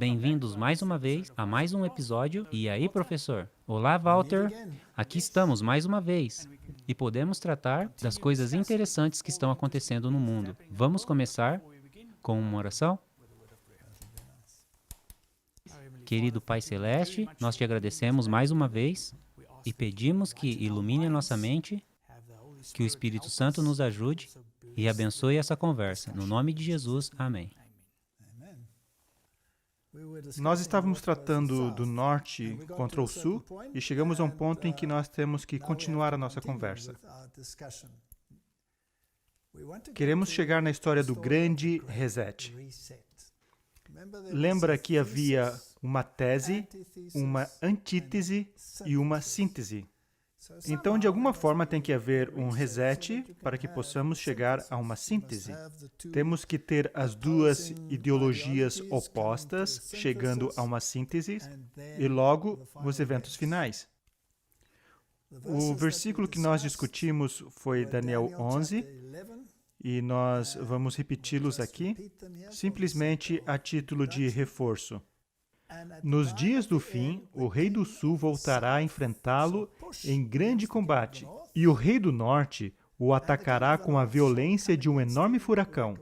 Bem-vindos mais uma vez a mais um episódio. E aí, professor? Olá, Walter. Aqui estamos mais uma vez e podemos tratar das coisas interessantes que estão acontecendo no mundo. Vamos começar com uma oração? Querido Pai Celeste, nós te agradecemos mais uma vez e pedimos que ilumine a nossa mente, que o Espírito Santo nos ajude e abençoe essa conversa. No nome de Jesus, amém. Nós estávamos tratando do norte contra o sul e chegamos a um ponto em que nós temos que continuar a nossa conversa. Queremos chegar na história do grande reset. Lembra que havia uma tese, uma antítese e uma síntese. Então, de alguma forma, tem que haver um reset para que possamos chegar a uma síntese. Temos que ter as duas ideologias opostas, chegando a uma síntese, e logo os eventos finais. O versículo que nós discutimos foi Daniel 11, e nós vamos repeti-los aqui, simplesmente a título de reforço. Nos dias do fim, o rei do sul voltará a enfrentá-lo em grande combate, e o rei do norte o atacará com a violência de um enorme furacão,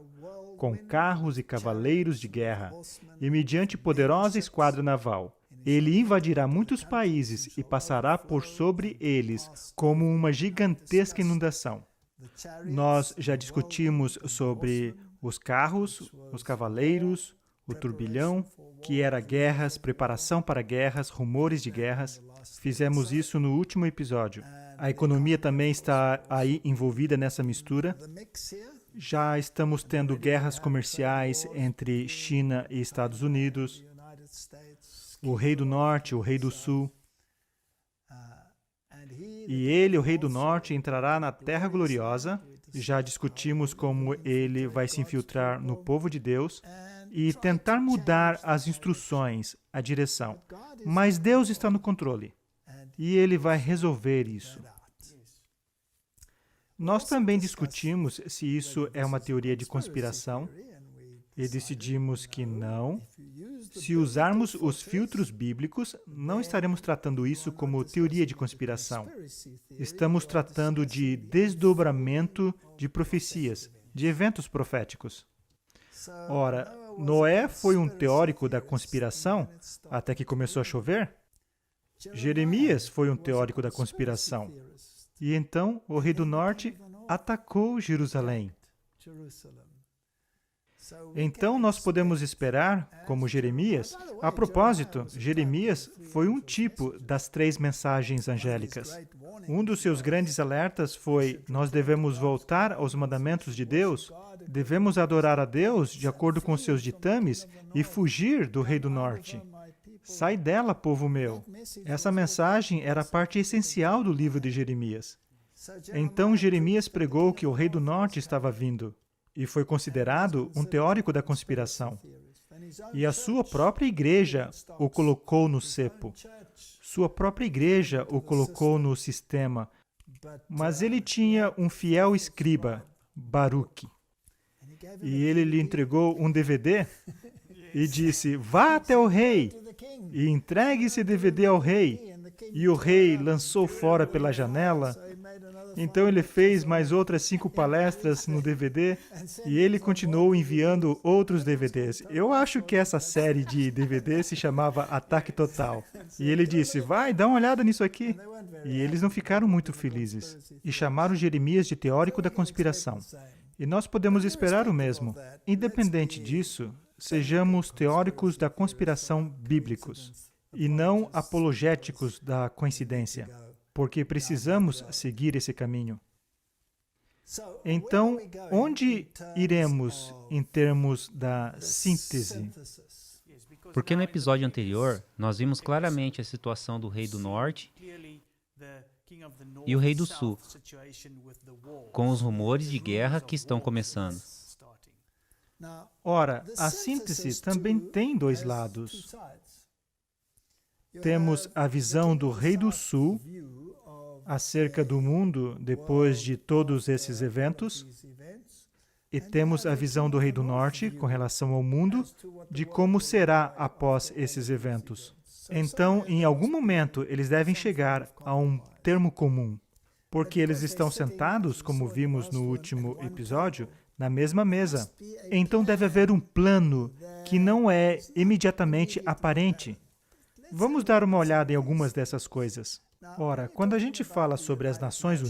com carros e cavaleiros de guerra, e mediante poderosa esquadra naval. Ele invadirá muitos países e passará por sobre eles como uma gigantesca inundação. Nós já discutimos sobre os carros, os cavaleiros, o turbilhão, que era guerras, preparação para guerras, rumores de guerras. Fizemos isso no último episódio. A economia também está aí envolvida nessa mistura. Já estamos tendo guerras comerciais entre China e Estados Unidos, o rei do norte, o rei do sul. E ele, o rei do norte, entrará na terra gloriosa. Já discutimos como ele vai se infiltrar no povo de Deus e tentar mudar as instruções, a direção. Mas Deus está no controle e Ele vai resolver isso. Nós também discutimos se isso é uma teoria de conspiração e decidimos que não. Se usarmos os filtros bíblicos, não estaremos tratando isso como teoria de conspiração. Estamos tratando de desdobramento de profecias, de eventos proféticos. Ora, Noé foi um teórico da conspiração até que começou a chover. Jeremias foi um teórico da conspiração. E então o rei do norte atacou Jerusalém. Então nós podemos esperar, como Jeremias. A propósito, Jeremias foi um tipo das 3 mensagens angélicas. Um dos seus grandes alertas foi: nós devemos voltar aos mandamentos de Deus, devemos adorar a Deus de acordo com seus ditames e fugir do rei do norte. Sai dela, povo meu. Essa mensagem era parte essencial do livro de Jeremias. Então Jeremias pregou que o rei do norte estava vindo e foi considerado um teórico da conspiração. E a sua própria igreja o colocou no cepo. Sua própria igreja o colocou no sistema. Mas ele tinha um fiel escriba, Baruque. E ele lhe entregou um DVD e disse: vá até o rei e entregue esse DVD ao rei. E o rei lançou fora pela janela. Então ele fez mais outras 5 palestras no DVD e ele continuou enviando outros DVDs. Eu acho que essa série de DVDs se chamava Ataque Total. E ele disse: vai, dá uma olhada nisso aqui. E eles não ficaram muito felizes e chamaram Jeremias de teórico da conspiração. E nós podemos esperar o mesmo. Independente disso, sejamos teóricos da conspiração bíblicos e não apologéticos da coincidência, porque precisamos seguir esse caminho. Então, onde iremos em termos da síntese? Porque no episódio anterior, nós vimos claramente a situação do rei do norte e o rei do sul, com os rumores de guerra que estão começando. Ora, a síntese também tem 2 lados. Temos a visão do rei do sul acerca do mundo depois de todos esses eventos, e temos a visão do Rei do Norte com relação ao mundo, de como será após esses eventos. Então, em algum momento, eles devem chegar a um termo comum, porque eles estão sentados, como vimos no último episódio, na mesma mesa. Então deve haver um plano que não é imediatamente aparente. Vamos dar uma olhada em algumas dessas coisas. Ora, quando a gente fala sobre as Nações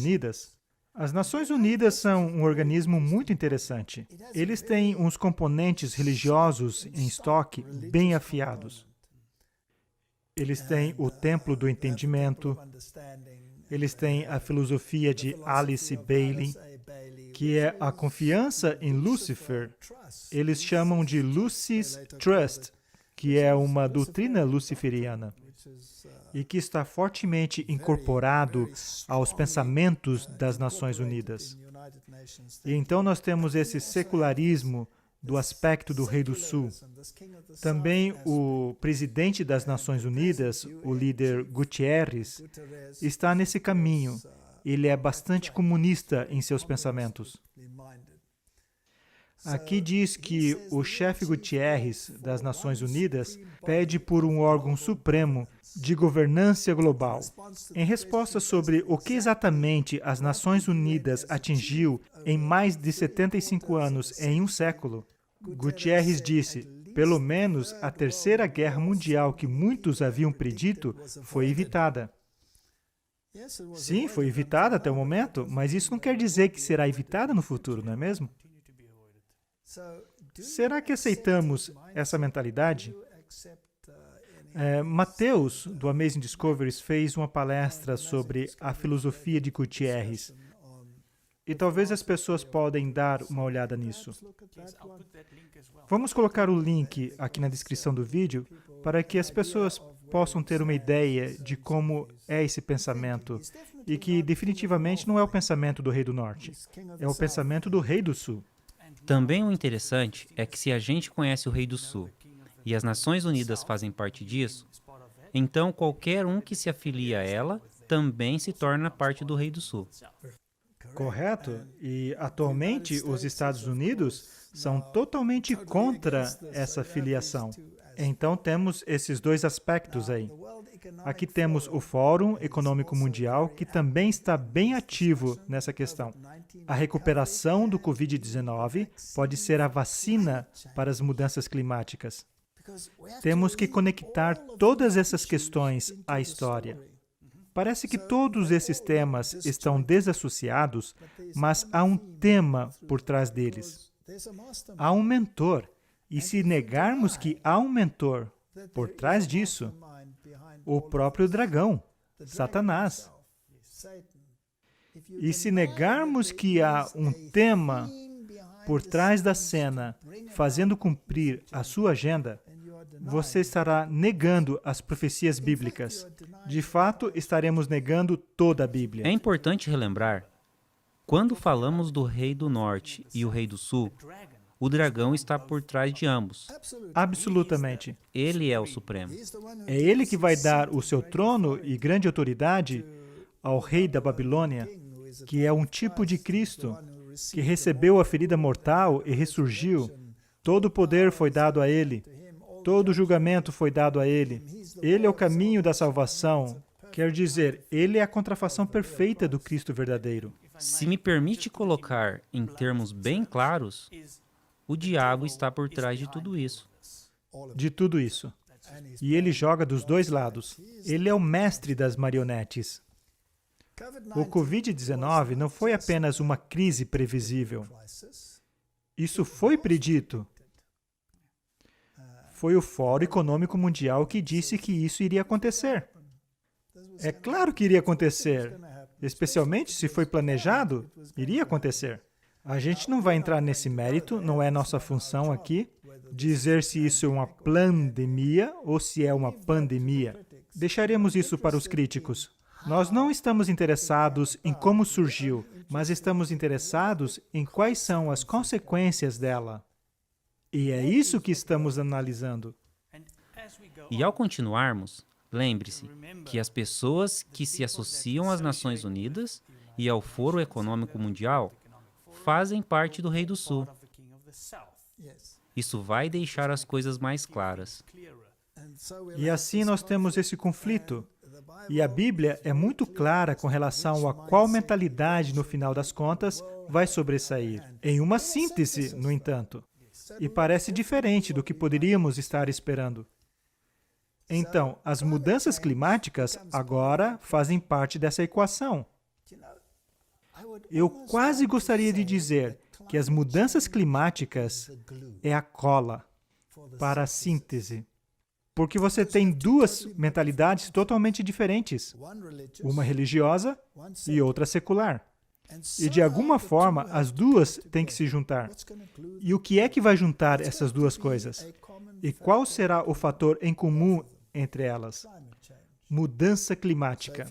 Unidas são um organismo muito interessante. Eles têm uns componentes religiosos em estoque bem afiados. Eles têm o Templo do Entendimento, eles têm a filosofia de Alice Bailey, que é a confiança em Lúcifer. Eles chamam de Lucis Trust, que é uma doutrina luciferiana e que está fortemente incorporado aos pensamentos das Nações Unidas. E então nós temos esse secularismo do aspecto do Rei do Sul. Também o presidente das Nações Unidas, o líder Gutierrez, está nesse caminho. Ele é bastante comunista em seus pensamentos. Aqui diz que o chefe Gutierrez das Nações Unidas pede por um órgão supremo de governança global. Em resposta sobre o que exatamente as Nações Unidas atingiu em mais de 75 anos em um século, Gutierrez disse, pelo menos a Terceira Guerra Mundial que muitos haviam predito foi evitada. Sim, foi evitada até o momento, mas isso não quer dizer que será evitada no futuro, não é mesmo? Será que aceitamos essa mentalidade? Mateus, do Amazing Discoveries, fez uma palestra sobre a filosofia de Gutierrez. E talvez as pessoas podem dar uma olhada nisso. Vamos colocar o link aqui na descrição do vídeo para que as pessoas possam ter uma ideia de como é esse pensamento e que definitivamente não é o pensamento do Rei do Norte, é o pensamento do Rei do Sul. Também o interessante é que se a gente conhece o Rei do Sul e as Nações Unidas fazem parte disso, então qualquer um que se afilia a ela também se torna parte do Rei do Sul. Correto? E atualmente os Estados Unidos são totalmente contra essa filiação. Então temos esses dois aspectos aí. Aqui temos o Fórum Econômico Mundial, que também está bem ativo nessa questão. A recuperação do Covid-19 pode ser a vacina para as mudanças climáticas. Temos que conectar todas essas questões à história. Parece que todos esses temas estão desassociados, mas há um tema por trás deles. Há um mentor. E se negarmos que há um mentor por trás disso, o próprio dragão, Satanás. E se negarmos que há um tema por trás da cena, fazendo cumprir a sua agenda, você estará negando as profecias bíblicas. De fato, estaremos negando toda a Bíblia. É importante relembrar, quando falamos do Rei do Norte e o Rei do Sul, o dragão está por trás de ambos. Absolutamente. Ele é o Supremo. É ele que vai dar o seu trono e grande autoridade ao rei da Babilônia, que é um tipo de Cristo, que recebeu a ferida mortal e ressurgiu. Todo o poder foi dado a ele. Todo o julgamento foi dado a ele. Ele é o caminho da salvação. Quer dizer, ele é a contrafação perfeita do Cristo verdadeiro. Se me permite colocar em termos bem claros, o diabo está por trás de tudo isso. De tudo isso. E ele joga dos dois lados. Ele é o mestre das marionetes. O Covid-19 não foi apenas uma crise previsível. Isso foi predito. Foi o Fórum Econômico Mundial que disse que isso iria acontecer. É claro que iria acontecer. Especialmente se foi planejado, iria acontecer. A gente não vai entrar nesse mérito, não é nossa função aqui, dizer se isso é uma plandemia ou se é uma pandemia. Deixaremos isso para os críticos. Nós não estamos interessados em como surgiu, mas estamos interessados em quais são as consequências dela. E é isso que estamos analisando. E ao continuarmos, lembre-se que as pessoas que se associam às Nações Unidas e ao Fórum Econômico Mundial fazem parte do Rei do Sul. Isso vai deixar as coisas mais claras. E assim nós temos esse conflito. E a Bíblia é muito clara com relação a qual mentalidade, no final das contas, vai sobressair. Em uma síntese, no entanto. E parece diferente do que poderíamos estar esperando. Então, as mudanças climáticas agora fazem parte dessa equação. Eu quase gostaria de dizer que as mudanças climáticas é a cola para a síntese. Porque você tem duas mentalidades totalmente diferentes. Uma religiosa e outra secular. E de alguma forma, as duas têm que se juntar. E o que é que vai juntar essas duas coisas? E qual será o fator em comum entre elas? Mudança climática.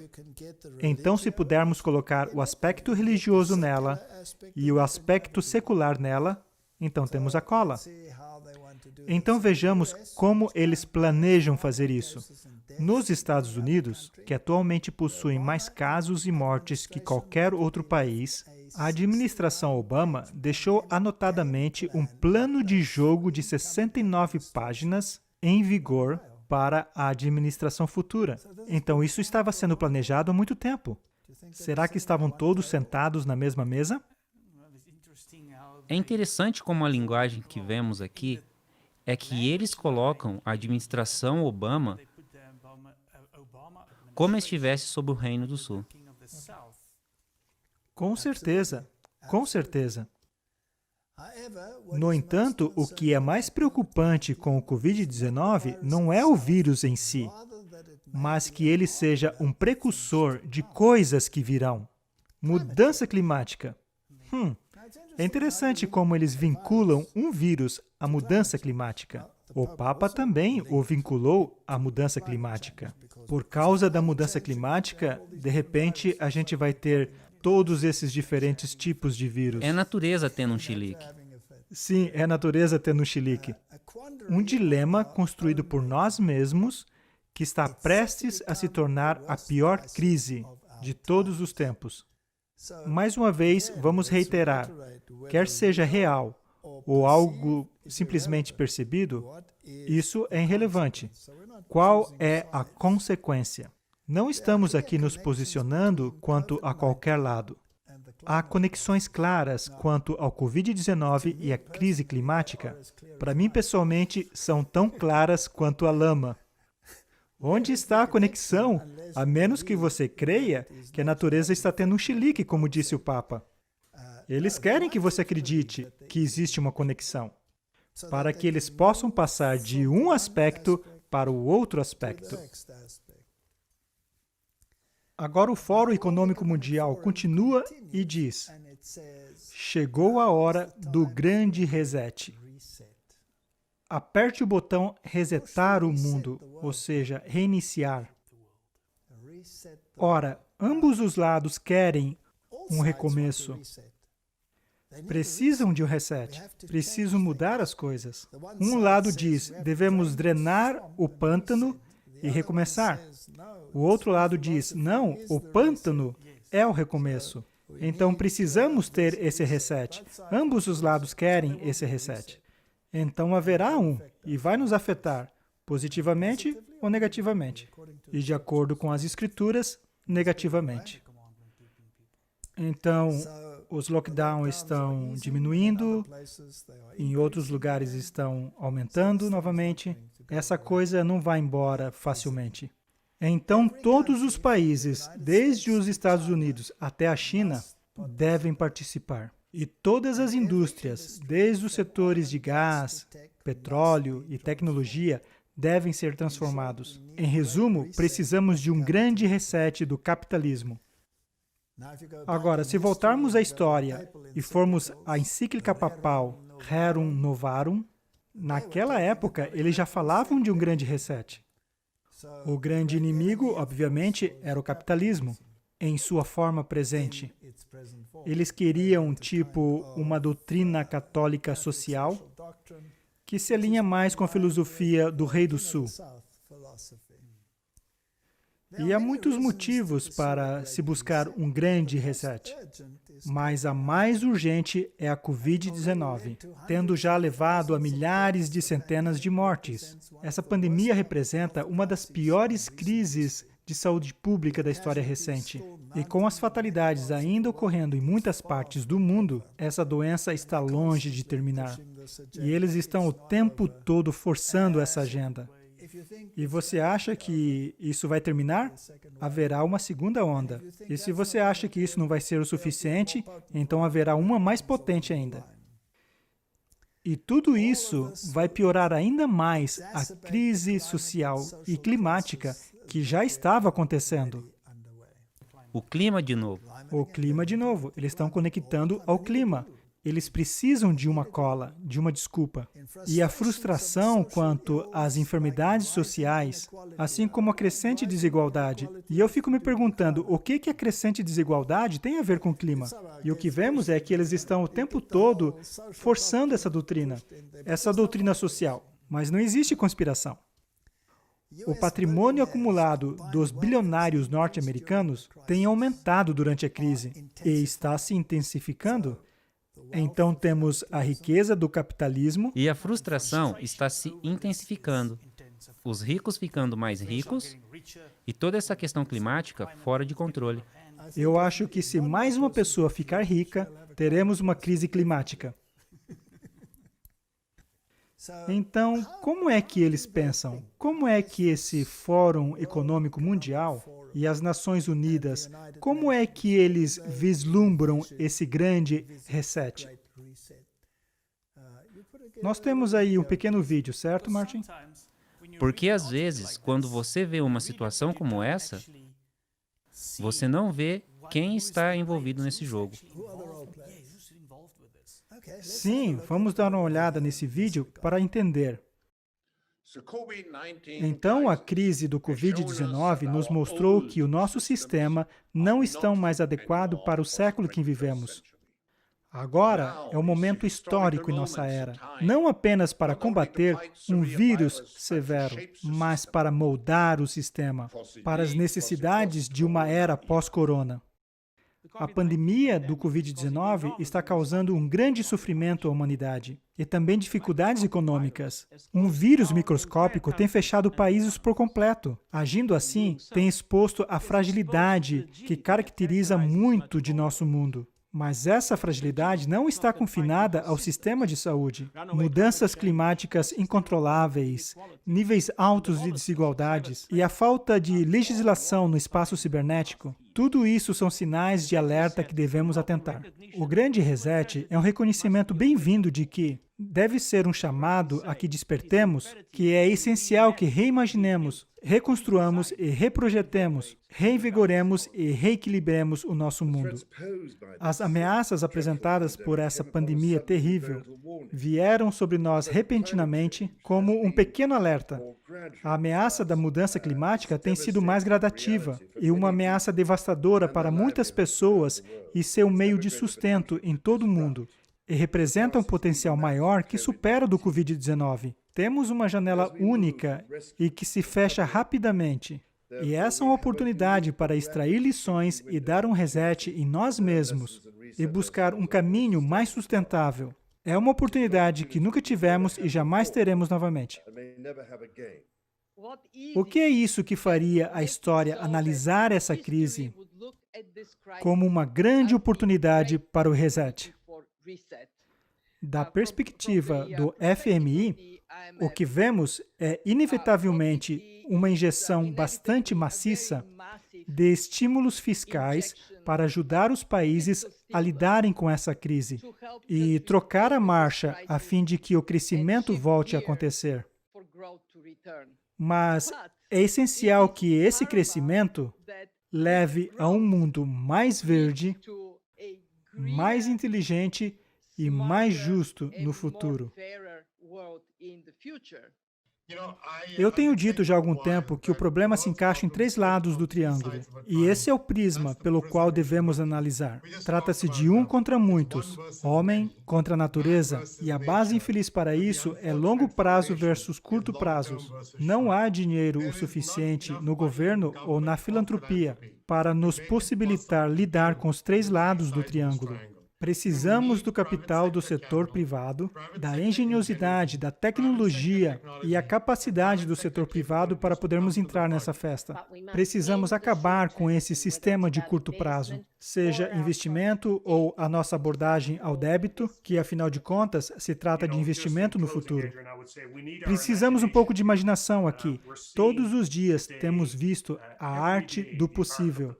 Então, se pudermos colocar o aspecto religioso nela e o aspecto secular nela, então temos a cola. Então vejamos como eles planejam fazer isso. Nos Estados Unidos, que atualmente possuem mais casos e mortes que qualquer outro país, a administração Obama deixou anotadamente um plano de jogo de 69 páginas em vigor para a administração futura. Então isso estava sendo planejado há muito tempo. Será que estavam todos sentados na mesma mesa? É interessante como a linguagem que vemos aqui é que eles colocam a administração Obama como estivesse sob o Reino do Sul. Com certeza, com certeza. No entanto, o que é mais preocupante com o Covid-19 não é o vírus em si, mas que ele seja um precursor de coisas que virão. Mudança climática. É interessante como eles vinculam um vírus à mudança climática. O Papa também o vinculou à mudança climática. Por causa da mudança climática, de repente, a gente vai ter todos esses diferentes tipos de vírus. É a natureza tendo um chilique. Sim, é a natureza tendo um chilique. Um dilema construído por nós mesmos que está prestes a se tornar a pior crise de todos os tempos. Mais uma vez, vamos reiterar, quer seja real ou algo simplesmente percebido, isso é irrelevante. Qual é a consequência? Não estamos aqui nos posicionando quanto a qualquer lado. Há conexões claras quanto ao Covid-19 e à crise climática. Para mim, pessoalmente, são tão claras quanto a lama. Onde está a conexão? A menos que você creia que a natureza está tendo um chilique, como disse o Papa. Eles querem que você acredite que existe uma conexão, para que eles possam passar de um aspecto para o outro aspecto. Agora o Fórum Econômico Mundial continua e diz: chegou a hora do grande reset. Aperte o botão resetar o mundo, ou seja, reiniciar. Ora, ambos os lados querem um recomeço. Precisam de um reset. Precisam mudar as coisas. Um lado diz, devemos drenar o pântano e recomeçar. O outro lado diz, não, o pântano é o recomeço. Então, precisamos ter esse reset. Ambos os lados querem esse reset. Então, haverá um, e vai nos afetar, positivamente ou negativamente. E, de acordo com as Escrituras, negativamente. Então, os lockdowns estão diminuindo, em outros lugares estão aumentando novamente. Essa coisa não vai embora facilmente. Então, todos os países, desde os Estados Unidos até a China, devem participar. E todas as indústrias, desde os setores de gás, petróleo e tecnologia, devem ser transformados. Em resumo, precisamos de um grande reset do capitalismo. Agora, se voltarmos à história e formos à encíclica papal Rerum Novarum, naquela época eles já falavam de um grande reset. O grande inimigo, obviamente, era o capitalismo, em sua forma presente. Eles queriam, uma doutrina católica social que se alinha mais com a filosofia do Rei do Sul. E há muitos motivos para se buscar um grande reset. Mas a mais urgente é a Covid-19, tendo já levado a milhares de centenas de mortes. Essa pandemia representa uma das piores crises de saúde pública da história recente. E com as fatalidades ainda ocorrendo em muitas partes do mundo, essa doença está longe de terminar. E eles estão o tempo todo forçando essa agenda. E você acha que isso vai terminar? Haverá uma segunda onda. E se você acha que isso não vai ser o suficiente, então haverá uma mais potente ainda. E tudo isso vai piorar ainda mais a crise social e climática que já estava acontecendo. O clima de novo. O clima de novo. Eles estão conectando ao clima. Eles precisam de uma cola, de uma desculpa. E a frustração quanto às enfermidades sociais, assim como a crescente desigualdade. E eu fico me perguntando, o que a crescente desigualdade tem a ver com o clima? E o que vemos é que eles estão o tempo todo forçando essa doutrina social. Mas não existe conspiração. O patrimônio acumulado dos bilionários norte-americanos tem aumentado durante a crise e está se intensificando. Então temos a riqueza do capitalismo E a frustração está se intensificando. Os ricos ficando mais ricos e toda essa questão climática fora de controle. Eu acho que se mais uma pessoa ficar rica, teremos uma crise climática. Então, como é que eles pensam? Como é que esse Fórum Econômico Mundial e as Nações Unidas, como é que eles vislumbram esse grande reset? Nós temos aí um pequeno vídeo, certo, Martin? Porque às vezes, quando você vê uma situação como essa, você não vê quem está envolvido nesse jogo. Sim, vamos dar uma olhada nesse vídeo para entender. Então, a crise do Covid-19 nos mostrou que o nosso sistema não está mais adequado para o século que vivemos. Agora é um momento histórico em nossa era, não apenas para combater um vírus severo, mas para moldar o sistema para as necessidades de uma era pós-corona. A pandemia do Covid-19 está causando um grande sofrimento à humanidade e também dificuldades econômicas. Um vírus microscópico tem fechado países por completo. Agindo assim, tem exposto a fragilidade que caracteriza muito de nosso mundo. Mas essa fragilidade não está confinada ao sistema de saúde. Mudanças climáticas incontroláveis, níveis altos de desigualdades e a falta de legislação no espaço cibernético, tudo isso são sinais de alerta que devemos atentar. O grande reset é um reconhecimento bem-vindo de que deve ser um chamado a que despertemos, que é essencial que reimaginemos, reconstruamos e reprojetemos, reinvigoremos e reequilibremos o nosso mundo. As ameaças apresentadas por essa pandemia terrível vieram sobre nós repentinamente como um pequeno alerta. A ameaça da mudança climática tem sido mais gradativa e uma ameaça devastadora para muitas pessoas e seu meio de sustento em todo o mundo. E representa um potencial maior que supera o do Covid-19. Temos uma janela única e que se fecha rapidamente. E essa é uma oportunidade para extrair lições e dar um reset em nós mesmos e buscar um caminho mais sustentável. É uma oportunidade que nunca tivemos e jamais teremos novamente. O que é isso que faria a história analisar essa crise como uma grande oportunidade para o reset? Da perspectiva do FMI, o que vemos é, inevitavelmente, uma injeção bastante maciça de estímulos fiscais para ajudar os países a lidarem com essa crise e trocar a marcha a fim de que o crescimento volte a acontecer. Mas é essencial que esse crescimento leve a um mundo mais verde, mais inteligente e mais justo no futuro. Eu tenho dito já há algum tempo que o problema se encaixa em três lados do triângulo, e esse é o prisma pelo qual devemos analisar. Trata-se de um contra muitos, homem contra a natureza, e a base infeliz para isso é longo prazo versus curto prazo. Não há dinheiro o suficiente no governo ou na filantropia para nos possibilitar lidar com os três lados do triângulo. Precisamos do capital do setor privado, da engenhosidade, da tecnologia e a capacidade do setor privado para podermos entrar nessa festa. Precisamos acabar com esse sistema de curto prazo, seja investimento ou a nossa abordagem ao débito, que afinal de contas se trata de investimento no futuro. Precisamos um pouco de imaginação aqui. Todos os dias temos visto a arte do possível.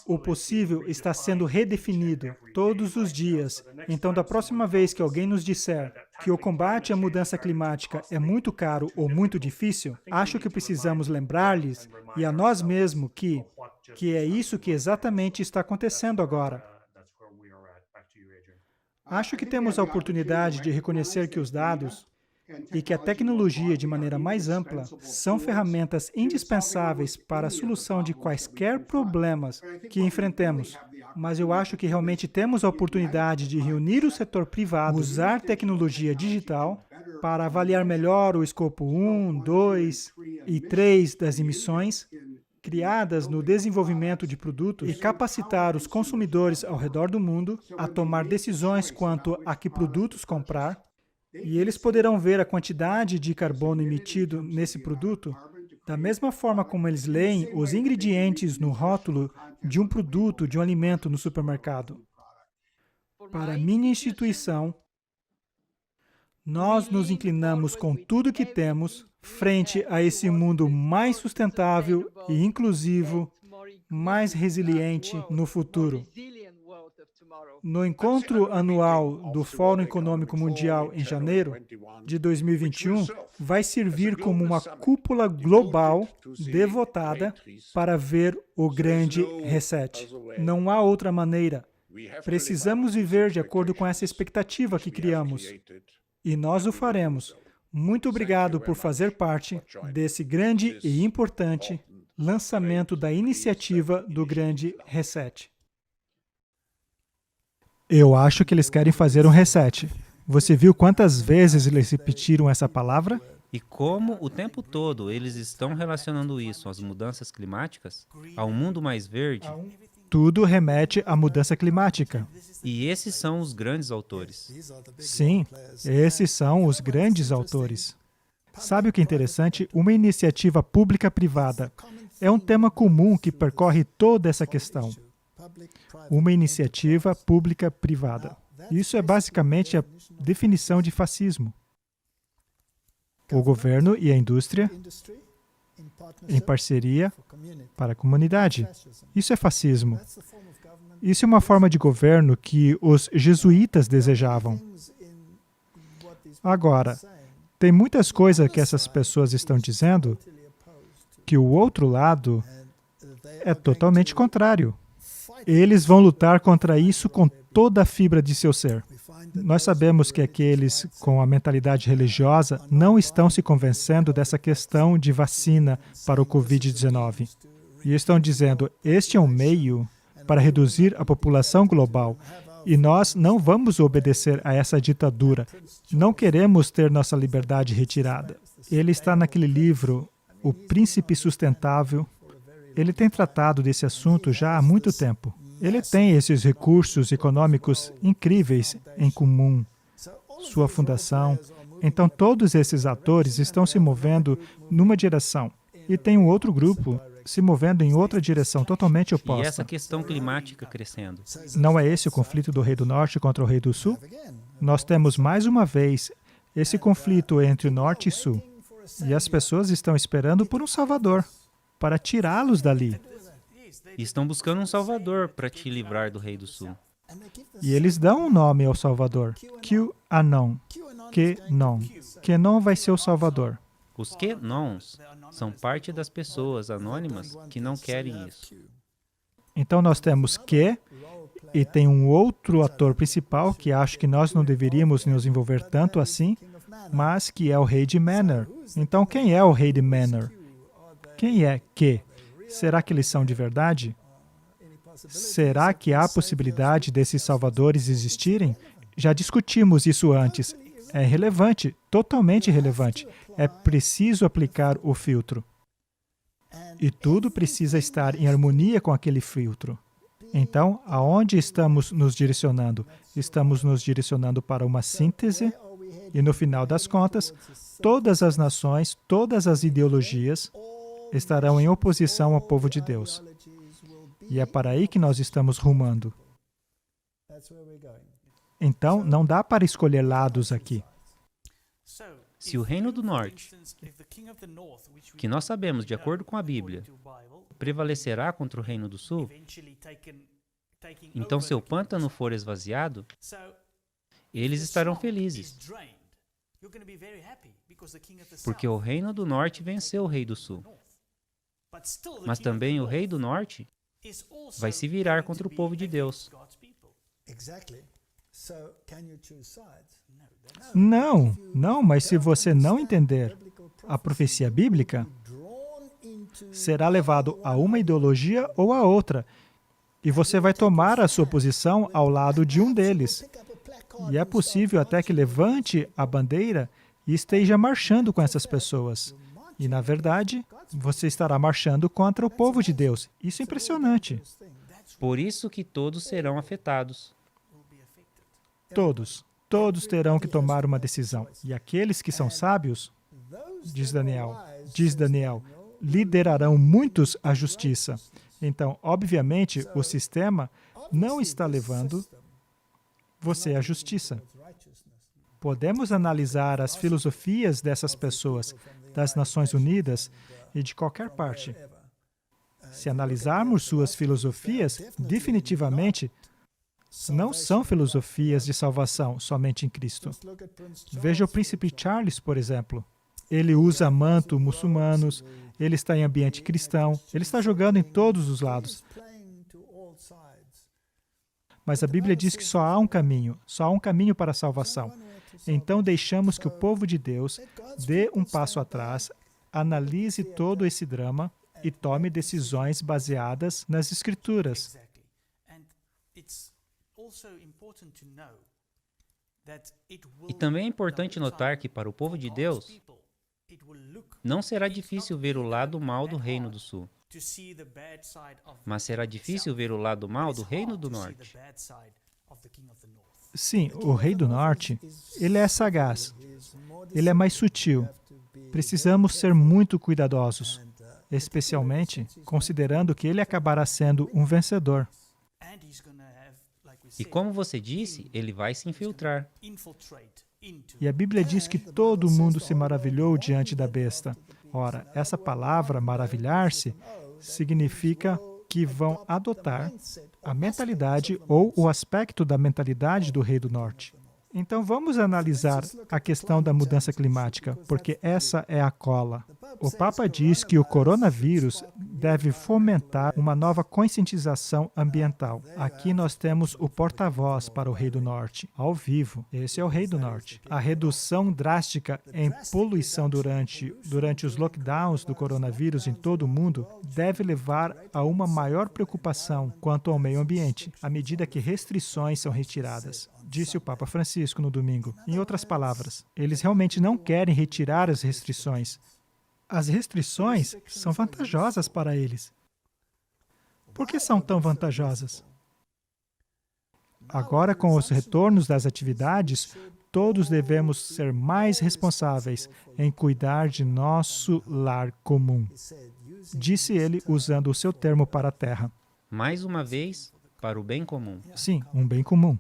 O possível está sendo redefinido todos os dias. Então, da próxima vez que alguém nos disser que o combate à mudança climática é muito caro ou muito difícil, acho que precisamos lembrar-lhes e a nós mesmos que é isso que exatamente está acontecendo agora. Acho que temos a oportunidade de reconhecer que os dados e que a tecnologia, de maneira mais ampla, são ferramentas indispensáveis para a solução de quaisquer problemas que enfrentemos. Mas eu acho que realmente temos a oportunidade de reunir o setor privado, usar tecnologia digital para avaliar melhor o escopo 1, 2 e 3 das emissões criadas no desenvolvimento de produtos e capacitar os consumidores ao redor do mundo a tomar decisões quanto a que produtos comprar. E eles poderão ver a quantidade de carbono emitido nesse produto da mesma forma como eles leem os ingredientes no rótulo de um produto, de um alimento no supermercado. Para a minha instituição, nós nos inclinamos com tudo que temos frente a esse mundo mais sustentável e inclusivo, mais resiliente no futuro. No encontro anual do Fórum Econômico Mundial em janeiro de 2021, vai servir como uma cúpula global devotada para ver o grande reset. Não há outra maneira. Precisamos viver de acordo com essa expectativa que criamos. E nós o faremos. Muito obrigado por fazer parte desse grande e importante lançamento da iniciativa do Grande Reset. Eu acho que eles querem fazer um reset. Você viu quantas vezes eles repetiram essa palavra? E como o tempo todo eles estão relacionando isso às mudanças climáticas, ao mundo mais verde? Tudo remete à mudança climática. E esses são os grandes autores. Sim, esses são os grandes autores. Sabe o que é interessante? Uma iniciativa pública-privada é um tema comum que percorre toda essa questão. Uma iniciativa pública-privada. Isso é basicamente a definição de fascismo. O governo e a indústria em parceria para a comunidade. Isso é fascismo. Isso é uma forma de governo que os jesuítas desejavam. Agora, tem muitas coisas que essas pessoas estão dizendo que o outro lado é totalmente contrário. Eles vão lutar contra isso com toda a fibra de seu ser. Nós sabemos que aqueles com a mentalidade religiosa não estão se convencendo dessa questão de vacina para o Covid-19. E estão dizendo, este é um meio para reduzir a população global. E nós não vamos obedecer a essa ditadura. Não queremos ter nossa liberdade retirada. Ele está naquele livro, O Príncipe Sustentável. Ele tem tratado desse assunto já há muito tempo. Ele tem esses recursos econômicos incríveis em comum, sua fundação. Então, todos esses atores estão se movendo numa direção. E tem um outro grupo se movendo em outra direção, totalmente oposta. E essa questão climática crescendo. Não é esse o conflito do Rei do Norte contra o Rei do Sul? Nós temos, mais uma vez, esse conflito entre Norte e Sul. E as pessoas estão esperando por um Salvador, para tirá-los dali. E estão buscando um Salvador para te livrar do Rei do Sul. E eles dão um nome ao Salvador. QAnon. QAnon. QAnon vai ser o Salvador. Os QAnons são parte das pessoas anônimas que não querem isso. Então nós temos Q, e tem um outro ator principal que acha que nós não deveríamos nos envolver tanto assim, mas que é o rei de Manor. Então, quem é o rei de Manor? Quem é que? Será que eles são de verdade? Será que há possibilidade desses salvadores existirem? Já discutimos isso antes. É relevante, totalmente relevante. É preciso aplicar o filtro. E tudo precisa estar em harmonia com aquele filtro. Então, aonde estamos nos direcionando? Estamos nos direcionando para uma síntese e, no final das contas, todas as nações, todas as ideologias estarão em oposição ao povo de Deus. E é para aí que nós estamos rumando. Então, não dá para escolher lados aqui. Se o Reino do Norte, que nós sabemos de acordo com a Bíblia, prevalecerá contra o Reino do Sul, então se o pântano for esvaziado, eles estarão felizes, porque o Reino do Norte venceu o Rei do Sul. Mas também o Rei do Norte vai se virar contra o povo de Deus. Não, mas se você não entender a profecia bíblica, será levado a uma ideologia ou a outra, e você vai tomar a sua posição ao lado de um deles. E é possível até que levante a bandeira e esteja marchando com essas pessoas. E, na verdade, você estará marchando contra o povo de Deus. Isso é impressionante. Por isso que todos serão afetados. Todos terão que tomar uma decisão. E aqueles que são sábios, diz Daniel, liderarão muitos à justiça. Então, obviamente, o sistema não está levando você à justiça. Podemos analisar as filosofias dessas pessoas, das Nações Unidas e de qualquer parte. Se analisarmos suas filosofias, definitivamente não são filosofias de salvação somente em Cristo. Veja o príncipe Charles, por exemplo. Ele usa manto muçulmanos, ele está em ambiente cristão, ele está jogando em todos os lados. Mas a Bíblia diz que só há um caminho para a salvação. Então deixamos que o povo de Deus dê um passo atrás, analise todo esse drama e tome decisões baseadas nas Escrituras. E também é importante notar que para o povo de Deus, não será difícil ver o lado mal do Reino do Sul, mas será difícil ver o lado mal do Reino do Norte. Sim, o Rei do Norte, ele é sagaz, ele é mais sutil. Precisamos ser muito cuidadosos, especialmente considerando que ele acabará sendo um vencedor. E como você disse, ele vai se infiltrar. E a Bíblia diz que todo mundo se maravilhou diante da besta. Ora, essa palavra, maravilhar-se, significa que vão adotar a mentalidade ou o aspecto da mentalidade do Rei do Norte. Então, vamos analisar a questão da mudança climática, porque essa é a cola. O Papa diz que o coronavírus deve fomentar uma nova conscientização ambiental. Aqui nós temos o porta-voz para o Rei do Norte, ao vivo. Esse é o Rei do Norte. A redução drástica em poluição durante os lockdowns do coronavírus em todo o mundo deve levar a uma maior preocupação quanto ao meio ambiente, à medida que restrições são retiradas. Disse o Papa Francisco no domingo. Em outras palavras, eles realmente não querem retirar as restrições. As restrições são vantajosas para eles. Por que são tão vantajosas? Agora, com os retornos das atividades, todos devemos ser mais responsáveis em cuidar de nosso lar comum. Disse ele usando o seu termo para a terra. Mais uma vez, para o bem comum. Sim, um bem comum.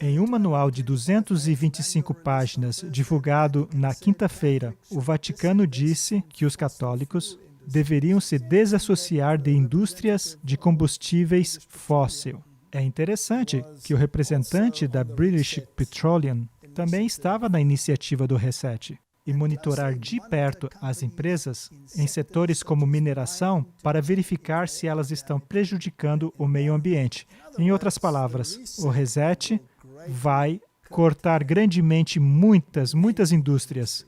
Em um manual de 225 páginas, divulgado na quinta-feira, o Vaticano disse que os católicos deveriam se desassociar de indústrias de combustíveis fóssil. É interessante que o representante da British Petroleum também estava na iniciativa do Reset e monitorar de perto as empresas em setores como mineração para verificar se elas estão prejudicando o meio ambiente. Em outras palavras, o Reset vai cortar grandemente muitas indústrias.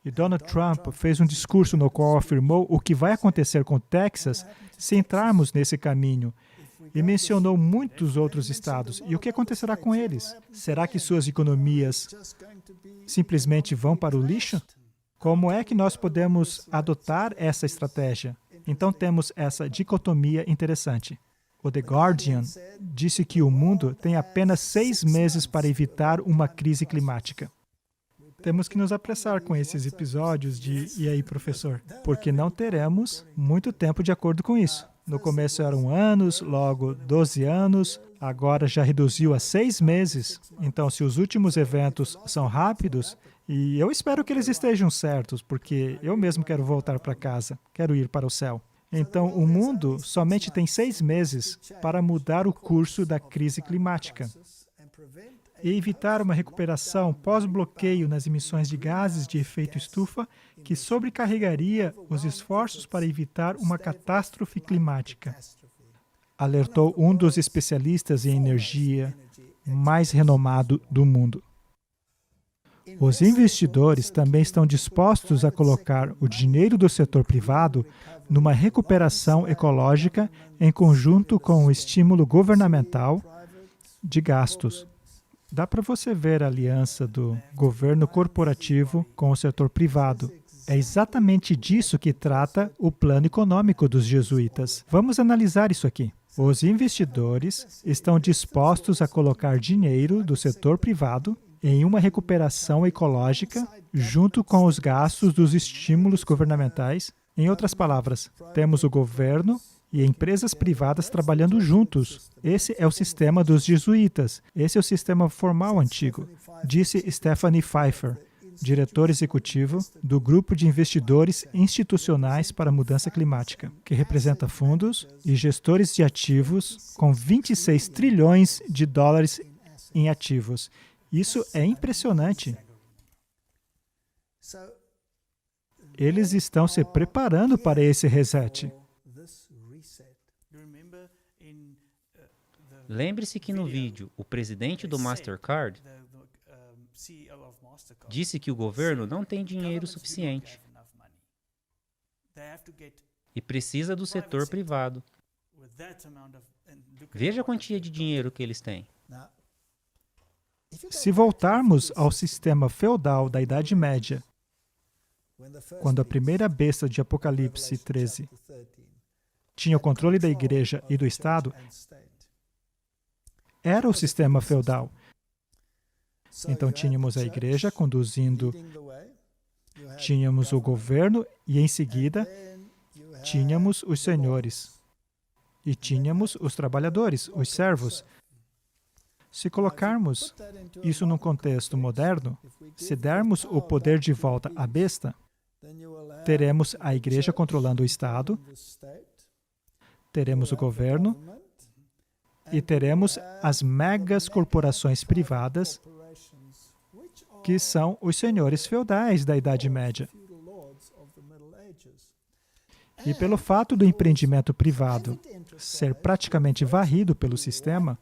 E Donald Trump fez um discurso no qual afirmou o que vai acontecer com Texas se entrarmos nesse caminho. E mencionou muitos outros estados. E o que acontecerá com eles? Será que suas economias simplesmente vão para o lixo? Como é que nós podemos adotar essa estratégia? Então temos essa dicotomia interessante. O The Guardian disse que o mundo tem apenas 6 meses para evitar uma crise climática. Temos que nos apressar com esses episódios de E aí, professor? Porque não teremos muito tempo de acordo com isso. No começo eram anos, logo 12 anos, agora já reduziu a 6 meses. Então, se os últimos eventos são rápidos, e eu espero que eles estejam certos, porque eu mesmo quero voltar para casa, quero ir para o céu. Então, o mundo somente tem 6 meses para mudar o curso da crise climática e evitar uma recuperação pós-bloqueio nas emissões de gases de efeito estufa que sobrecarregaria os esforços para evitar uma catástrofe climática, alertou um dos especialistas em energia mais renomado do mundo. Os investidores também estão dispostos a colocar o dinheiro do setor privado numa recuperação ecológica em conjunto com o estímulo governamental de gastos. Dá para você ver a aliança do governo corporativo com o setor privado. É exatamente disso que trata o plano econômico dos jesuítas. Vamos analisar isso aqui. Os investidores estão dispostos a colocar dinheiro do setor privado em uma recuperação ecológica junto com os gastos dos estímulos governamentais. Em outras palavras, temos o governo e empresas privadas trabalhando juntos. Esse é o sistema dos jesuítas. Esse é o sistema formal antigo, disse Stephanie Pfeiffer, diretor executivo do Grupo de Investidores Institucionais para a Mudança Climática, que representa fundos e gestores de ativos com 26 trilhões de dólares em ativos. Isso é impressionante. Eles estão se preparando para esse reset. Lembre-se que no vídeo, o presidente do Mastercard disse que o governo não tem dinheiro suficiente e precisa do setor privado. Veja a quantia de dinheiro que eles têm. Se voltarmos ao sistema feudal da Idade Média, quando a primeira besta de Apocalipse 13 tinha o controle da igreja e do Estado, era o sistema feudal. Então, tínhamos a igreja conduzindo, tínhamos o governo e, em seguida, tínhamos os senhores. E tínhamos os trabalhadores, os servos. Se colocarmos isso num contexto moderno, se dermos o poder de volta à besta, teremos a igreja controlando o Estado, teremos o governo e teremos as megas corporações privadas, que são os senhores feudais da Idade Média. E pelo fato do empreendimento privado ser praticamente varrido pelo sistema,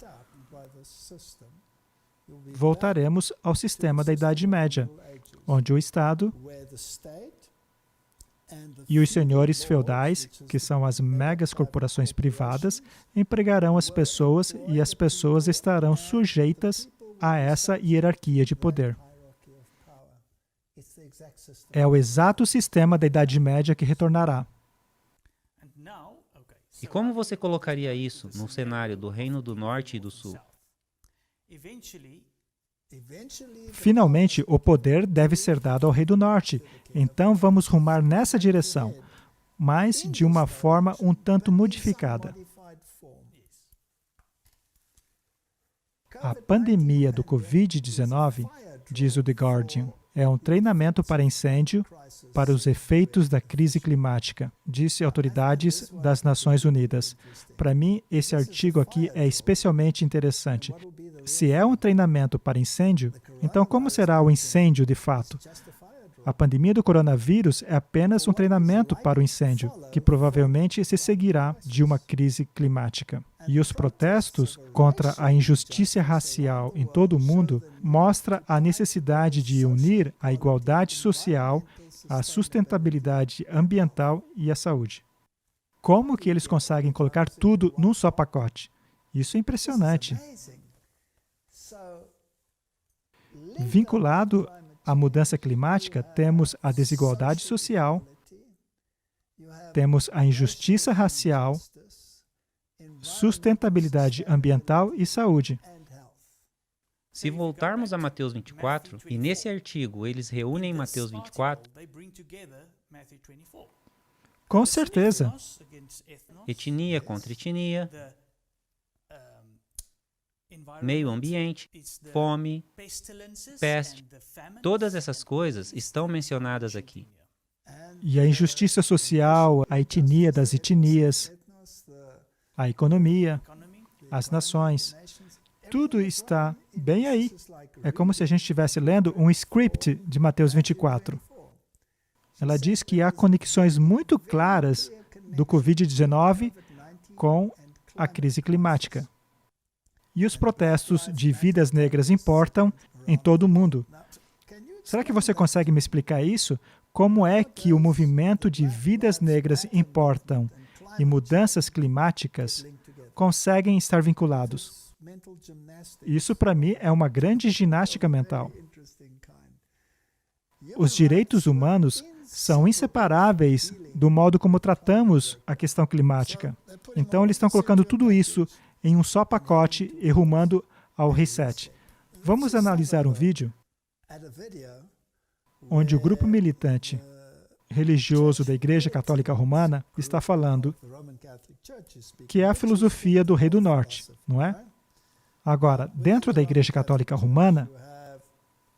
voltaremos ao sistema da Idade Média, onde o Estado e os senhores feudais, que são as megas corporações privadas, empregarão as pessoas e as pessoas estarão sujeitas a essa hierarquia de poder. É o exato sistema da Idade Média que retornará. E como você colocaria isso no cenário do Reino do Norte e do Sul? Finalmente, o poder deve ser dado ao Rei do Norte. Então, vamos rumar nessa direção, mas de uma forma um tanto modificada. A pandemia do Covid-19, diz o The Guardian, é um treinamento para incêndio para os efeitos da crise climática, disse autoridades das Nações Unidas. Para mim, esse artigo aqui é especialmente interessante. Se é um treinamento para incêndio, então como será o incêndio de fato? A pandemia do coronavírus é apenas um treinamento para o incêndio, que provavelmente se seguirá de uma crise climática. E os protestos contra a injustiça racial em todo o mundo mostram a necessidade de unir a igualdade social, a sustentabilidade ambiental e a saúde. Como que eles conseguem colocar tudo num só pacote? Isso é impressionante. Vinculado à mudança climática, temos a desigualdade social, temos a injustiça racial, sustentabilidade ambiental e saúde. Se voltarmos a Mateus 24, e nesse artigo eles reúnem Mateus 24, Com certeza. etnia contra etnia, meio ambiente, fome, peste, todas essas coisas estão mencionadas aqui. E a injustiça social, a etnia das etnias, a economia, as nações, tudo está bem aí. É como se a gente estivesse lendo um script de Mateus 24. Ela diz que há conexões muito claras do Covid-19 com a crise climática. E os protestos de vidas negras importam em todo o mundo. Será que você consegue me explicar isso? Como é que o movimento de vidas negras importam e mudanças climáticas conseguem estar vinculados? Isso, para mim, é uma grande ginástica mental. Os direitos humanos são inseparáveis do modo como tratamos a questão climática. Então, eles estão colocando tudo isso em um só pacote e rumando ao reset. Vamos analisar um vídeo onde o grupo militante religioso da Igreja Católica Romana está falando que é a filosofia do Rei do Norte, não é? Agora, dentro da Igreja Católica Romana,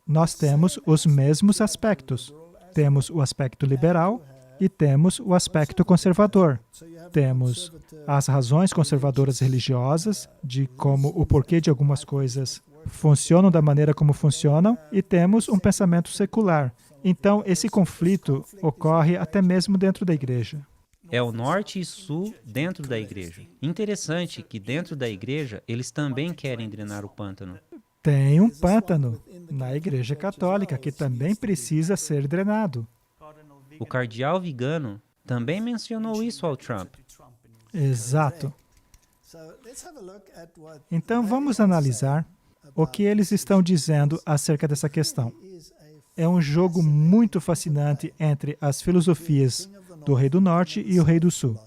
nós temos os mesmos aspectos. Temos o aspecto liberal e temos o aspecto conservador. Temos as razões conservadoras religiosas, de como o porquê de algumas coisas funcionam da maneira como funcionam, e temos um pensamento secular. Então, esse conflito ocorre até mesmo dentro da igreja. É o norte e sul dentro da igreja. Interessante que dentro da igreja eles também querem drenar o pântano. Tem um pântano na Igreja Católica que também precisa ser drenado. O cardeal Vigano também mencionou isso ao Trump. Exato. Então, vamos analisar o que eles estão dizendo acerca dessa questão. É um jogo muito fascinante entre as filosofias do Rei do Norte e o Rei do Sul.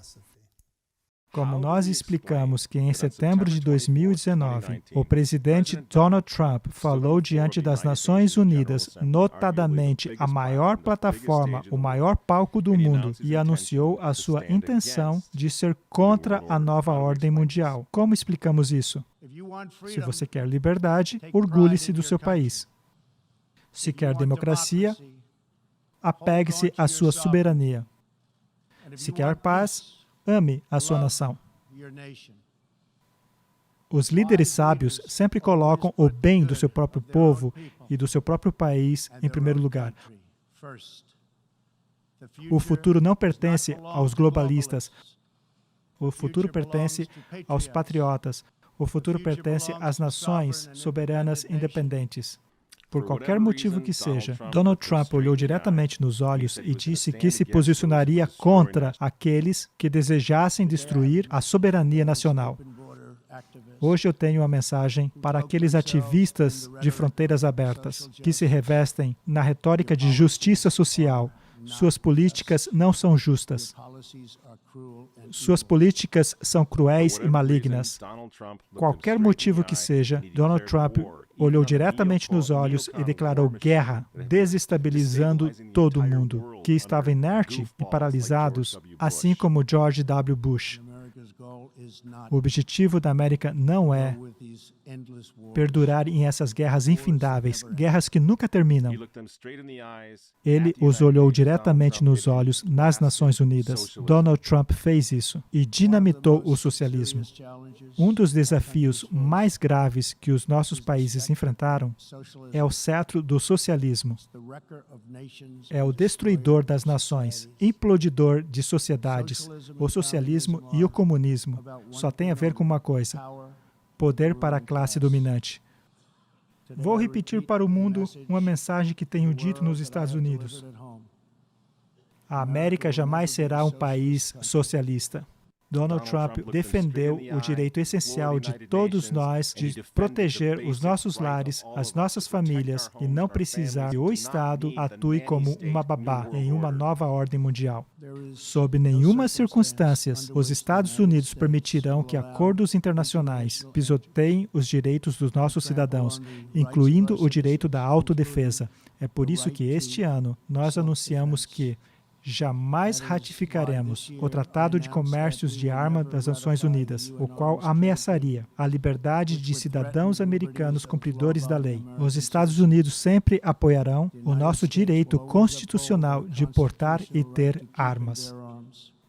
Como nós explicamos que em setembro de 2019, o presidente Donald Trump falou diante das Nações Unidas, notadamente a maior plataforma, o maior palco do mundo, e anunciou a sua intenção de ser contra a nova ordem mundial. Como explicamos isso? Se você quer liberdade, orgulhe-se do seu país. Se quer democracia, apegue-se à sua soberania. Se quer paz, ame a sua nação. Os líderes sábios sempre colocam o bem do seu próprio povo e do seu próprio país em primeiro lugar. O futuro não pertence aos globalistas. O futuro pertence aos patriotas. O futuro pertence às nações soberanas independentes. Por qualquer motivo que seja, Donald Trump olhou diretamente nos olhos e disse que se posicionaria contra aqueles que desejassem destruir a soberania nacional. Hoje eu tenho uma mensagem para aqueles ativistas de fronteiras abertas que se revestem na retórica de justiça social. Suas políticas não são justas. Suas políticas são cruéis e malignas. Qualquer motivo que seja, Donald Trump olhou diretamente nos olhos e declarou guerra, desestabilizando todo o mundo, que estava inerte e paralisados, assim como George W. Bush. O objetivo da América não é perdurar em essas guerras infindáveis, guerras que nunca terminam. Ele os olhou diretamente nos olhos nas Nações Unidas. Donald Trump fez isso e dinamitou o socialismo. Um dos desafios mais graves que os nossos países enfrentaram é o cetro do socialismo. É o destruidor das nações, implodidor de sociedades. O socialismo e o comunismo só têm a ver com uma coisa: poder para a classe dominante. Vou repetir para o mundo uma mensagem que tenho dito nos Estados Unidos. A América jamais será um país socialista. Donald Trump defendeu o direito essencial de todos nós de proteger os nossos lares, as nossas famílias e não precisar que o Estado atue como uma babá em uma nova ordem mundial. Sob nenhuma circunstância, os Estados Unidos permitirão que acordos internacionais pisoteiem os direitos dos nossos cidadãos, incluindo o direito da autodefesa. É por isso que este ano nós anunciamos que jamais ratificaremos o Tratado de Comércios de Armas das Nações Unidas, o qual ameaçaria a liberdade de cidadãos americanos cumpridores da lei. Os Estados Unidos sempre apoiarão o nosso direito constitucional de portar e ter armas.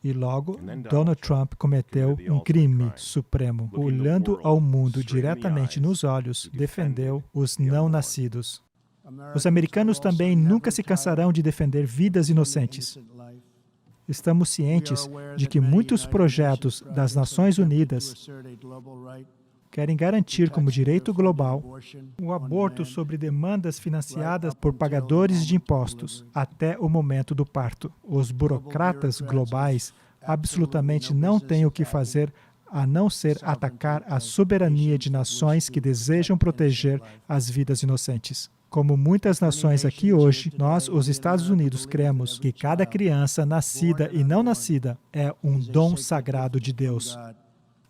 E logo, Donald Trump cometeu um crime supremo. Olhando ao mundo diretamente nos olhos, defendeu os não-nascidos. Os americanos também nunca se cansarão de defender vidas inocentes. Estamos cientes de que muitos projetos das Nações Unidas querem garantir como direito global o aborto sobre demandas financiadas por pagadores de impostos até o momento do parto. Os burocratas globais absolutamente não têm o que fazer a não ser atacar a soberania de nações que desejam proteger as vidas inocentes. Como muitas nações aqui hoje, nós, os Estados Unidos, cremos que cada criança nascida e não nascida é um dom sagrado de Deus.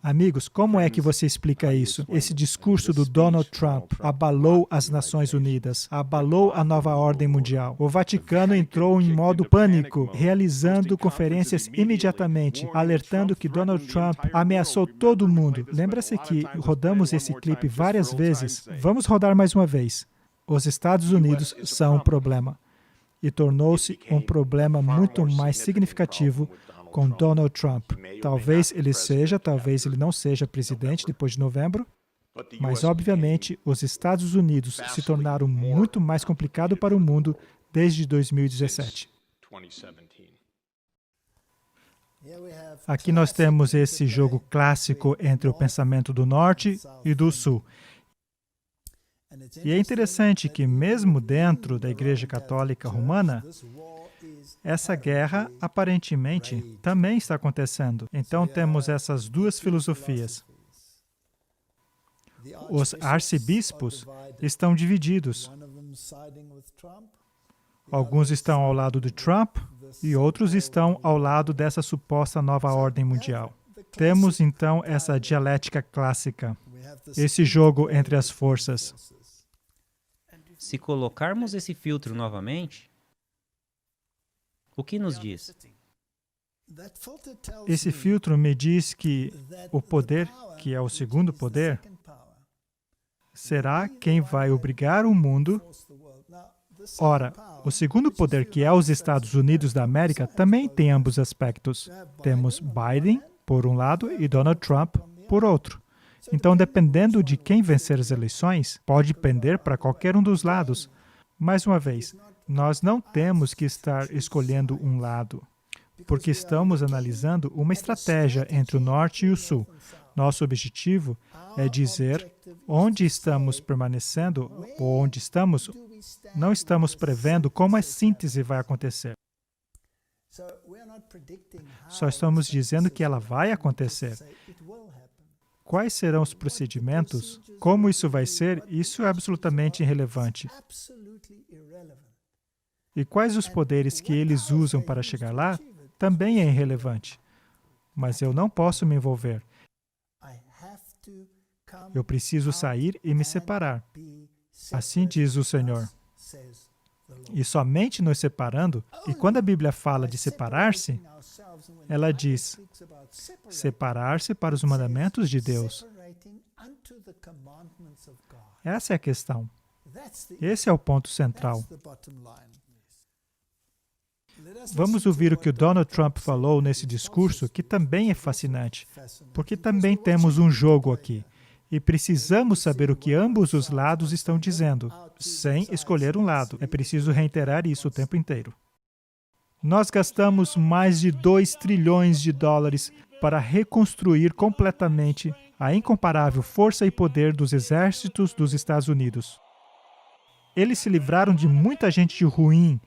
Amigos, como é que você explica isso? Esse discurso do Donald Trump abalou as Nações Unidas, abalou a nova ordem mundial. O Vaticano entrou em modo pânico, realizando conferências imediatamente, alertando que Donald Trump ameaçou todo mundo. Lembra-se que rodamos esse clipe várias vezes? Vamos rodar mais uma vez. Os Estados Unidos são um problema. E tornou-se um problema muito mais significativo com Donald Trump. Talvez ele seja, talvez ele não seja presidente depois de novembro, mas, obviamente, os Estados Unidos se tornaram muito mais complicado para o mundo desde 2017. Aqui nós temos esse jogo clássico entre o pensamento do Norte e do Sul. E é interessante que, mesmo dentro da Igreja Católica Romana, essa guerra, aparentemente, também está acontecendo. Então, temos essas duas filosofias. Os arcebispos estão divididos. Alguns estão ao lado de Trump e outros estão ao lado dessa suposta nova ordem mundial. Temos, então, essa dialética clássica, esse jogo entre as forças. Se colocarmos esse filtro novamente, o que nos diz? Esse filtro me diz que o poder, que é o segundo poder, será quem vai obrigar o mundo. Ora, o segundo poder, que é os Estados Unidos da América, também tem ambos aspectos. Temos Biden, por um lado, e Donald Trump, por outro. Então, dependendo de quem vencer as eleições, pode pender para qualquer um dos lados. Mais uma vez, nós não temos que estar escolhendo um lado, porque estamos analisando uma estratégia entre o Norte e o Sul. Nosso objetivo é dizer onde estamos permanecendo ou onde estamos. Não estamos prevendo como a síntese vai acontecer. Só estamos dizendo que ela vai acontecer. Quais serão os procedimentos? Como isso vai ser? Isso é absolutamente irrelevante. E quais os poderes que eles usam para chegar lá? Também é irrelevante. Mas eu não posso me envolver. Eu preciso sair e me separar. Assim diz o Senhor. e somente nos separando. E quando a Bíblia fala de separar-se, ela diz separar-se para os mandamentos de Deus. Essa é a questão. Esse é o ponto central. Vamos ouvir o que o Donald Trump falou nesse discurso, que também é fascinante, porque também temos um jogo aqui. E precisamos saber o que ambos os lados estão dizendo, sem escolher um lado. É preciso reiterar isso o tempo inteiro. Nós gastamos mais de 2 trilhões de dólares para reconstruir completamente a incomparável força e poder dos exércitos dos Estados Unidos. Eles se livraram de muita gente ruim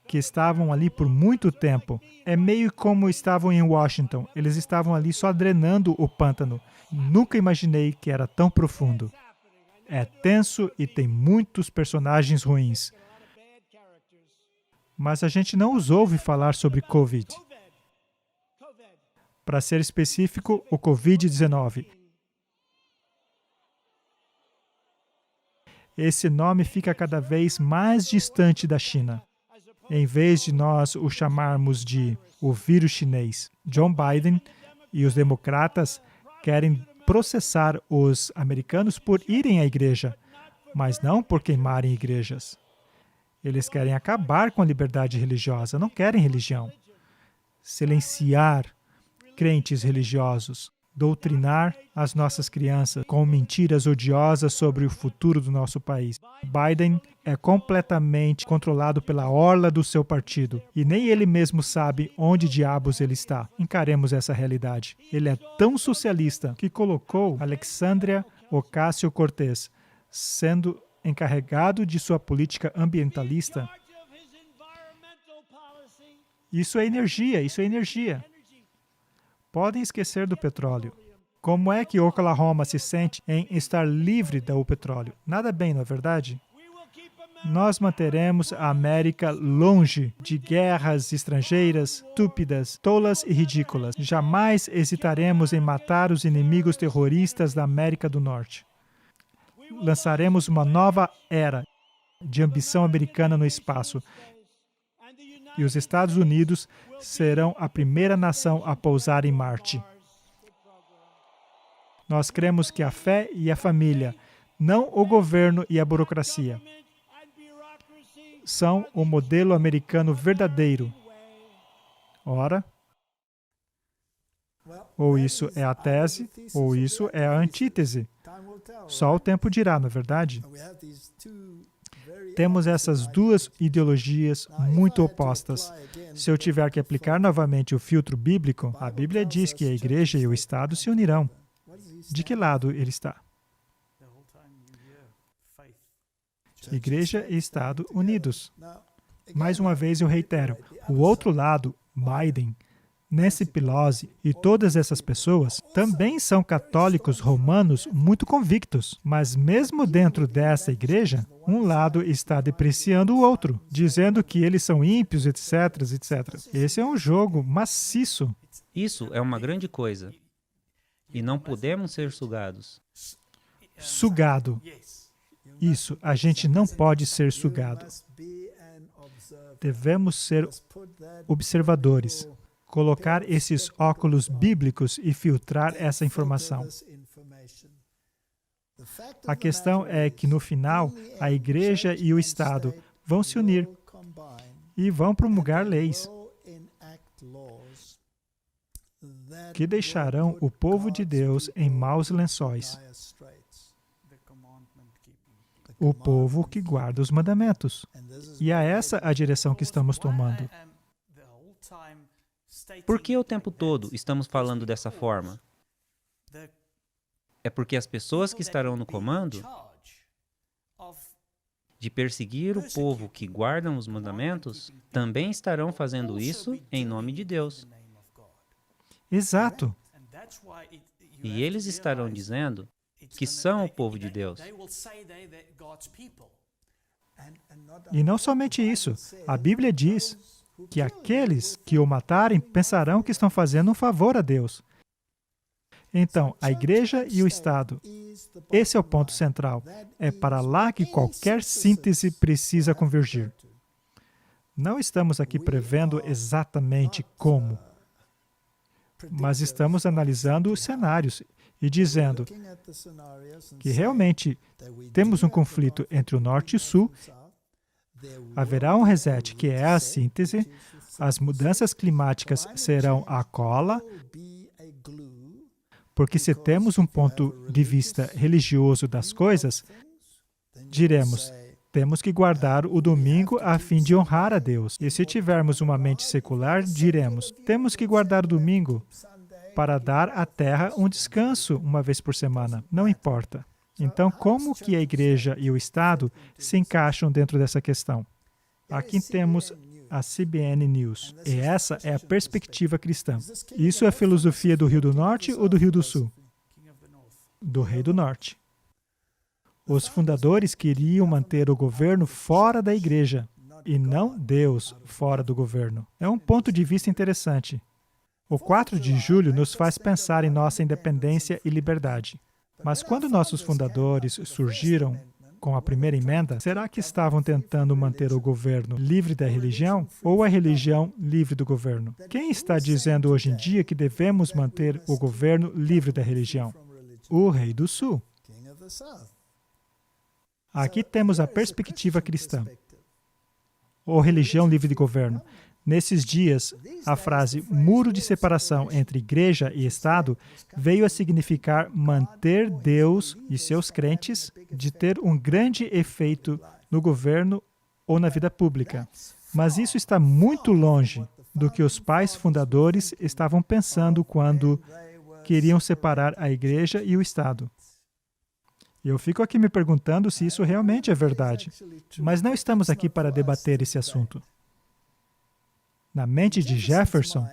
que estavam ali por muito tempo. É meio como estavam em Washington. Eles estavam ali só drenando o pântano. Nunca imaginei que era tão profundo. É tenso e tem muitos personagens ruins. Mas a gente não os ouve falar sobre Covid. Para ser específico, o Covid-19. Esse nome fica cada vez mais distante da China. Em vez de nós o chamarmos de o vírus chinês, John Biden e os democratas querem processar os americanos por irem à igreja, mas não por queimarem igrejas. Eles querem acabar com a liberdade religiosa, não querem religião. Silenciar crentes religiosos, doutrinar as nossas crianças com mentiras odiosas sobre o futuro do nosso país. Biden é completamente controlado pela orla do seu partido e nem ele mesmo sabe onde diabos ele está. Encaremos essa realidade. Ele é tão socialista que colocou Alexandria Ocasio-Cortez sendo encarregado de sua política ambientalista. Isso é energia, isso é energia. Podem esquecer do petróleo. Como é que Oklahoma se sente em estar livre do petróleo? Nada bem, não é verdade? Nós manteremos a América longe de guerras estrangeiras, estúpidas, tolas e ridículas. Jamais hesitaremos em matar os inimigos terroristas da América do Norte. Lançaremos uma nova era de ambição americana no espaço. E os Estados Unidos serão a primeira nação a pousar em Marte. Nós cremos que a fé e a família, não o governo e a burocracia, são o modelo americano verdadeiro. Ora, ou isso é a tese, ou isso é a antítese. Só o tempo dirá, não é verdade? Temos essas duas ideologias muito opostas. Se eu tiver que aplicar novamente o filtro bíblico, a Bíblia diz que a igreja e o Estado se unirão. De que lado ele está? Igreja e Estado unidos. Mais uma vez eu reitero, o outro lado, Biden, Nancy Pelosi e todas essas pessoas também são católicos romanos muito convictos, mas mesmo dentro dessa igreja, um lado está depreciando o outro, dizendo que eles são ímpios, etc, etc. Esse é um jogo maciço. Isso é uma grande coisa. E não podemos ser sugados. Sugado. Isso, a gente não pode ser sugado. Devemos ser observadores. Colocar esses óculos bíblicos e filtrar essa informação. A questão é que, no final, a igreja e o Estado vão se unir e vão promulgar leis que deixarão o povo de Deus em maus lençóis. O povo que guarda os mandamentos. E é essa a direção que estamos tomando. Por que o tempo todo estamos falando dessa forma? É porque as pessoas que estarão no comando de perseguir o povo que guardam os mandamentos também estarão fazendo isso em nome de Deus. Exato. E eles estarão dizendo que são o povo de Deus. E não somente isso, a Bíblia diz que aqueles que o matarem pensarão que estão fazendo um favor a Deus. Então, a igreja e o Estado, esse é o ponto central. É para lá que qualquer síntese precisa convergir. Não estamos aqui prevendo exatamente como, mas estamos analisando os cenários e dizendo que realmente temos um conflito entre o norte e o sul, haverá um reset, que é a síntese, as mudanças climáticas serão a cola, porque se temos um ponto de vista religioso das coisas, diremos, temos que guardar o domingo a fim de honrar a Deus. E se tivermos uma mente secular, diremos, temos que guardar o domingo para dar à terra um descanso uma vez por semana. Não importa. Então, como que a igreja e o Estado se encaixam dentro dessa questão? Aqui temos a CBN News. E essa é a perspectiva cristã. Isso é filosofia do Rio do Norte ou do Rio do Sul? Do Rei do Norte. Os fundadores queriam manter o governo fora da igreja e não Deus fora do governo. É um ponto de vista interessante. O 4 de julho nos faz pensar em nossa independência e liberdade. Mas quando nossos fundadores surgiram com a primeira emenda, será que estavam tentando manter o governo livre da religião ou a religião livre do governo? Quem está dizendo hoje em dia que devemos manter o governo livre da religião? O Rei do Sul. Aqui temos a perspectiva cristã, ou religião livre de governo. Nesses dias, a frase muro de separação entre igreja e Estado veio a significar manter Deus e seus crentes de ter um grande efeito no governo ou na vida pública. Mas isso está muito longe do que os pais fundadores estavam pensando quando queriam separar a igreja e o Estado. Eu fico aqui me perguntando se isso realmente é verdade. Mas não estamos aqui para debater esse assunto. Na mente de Jefferson,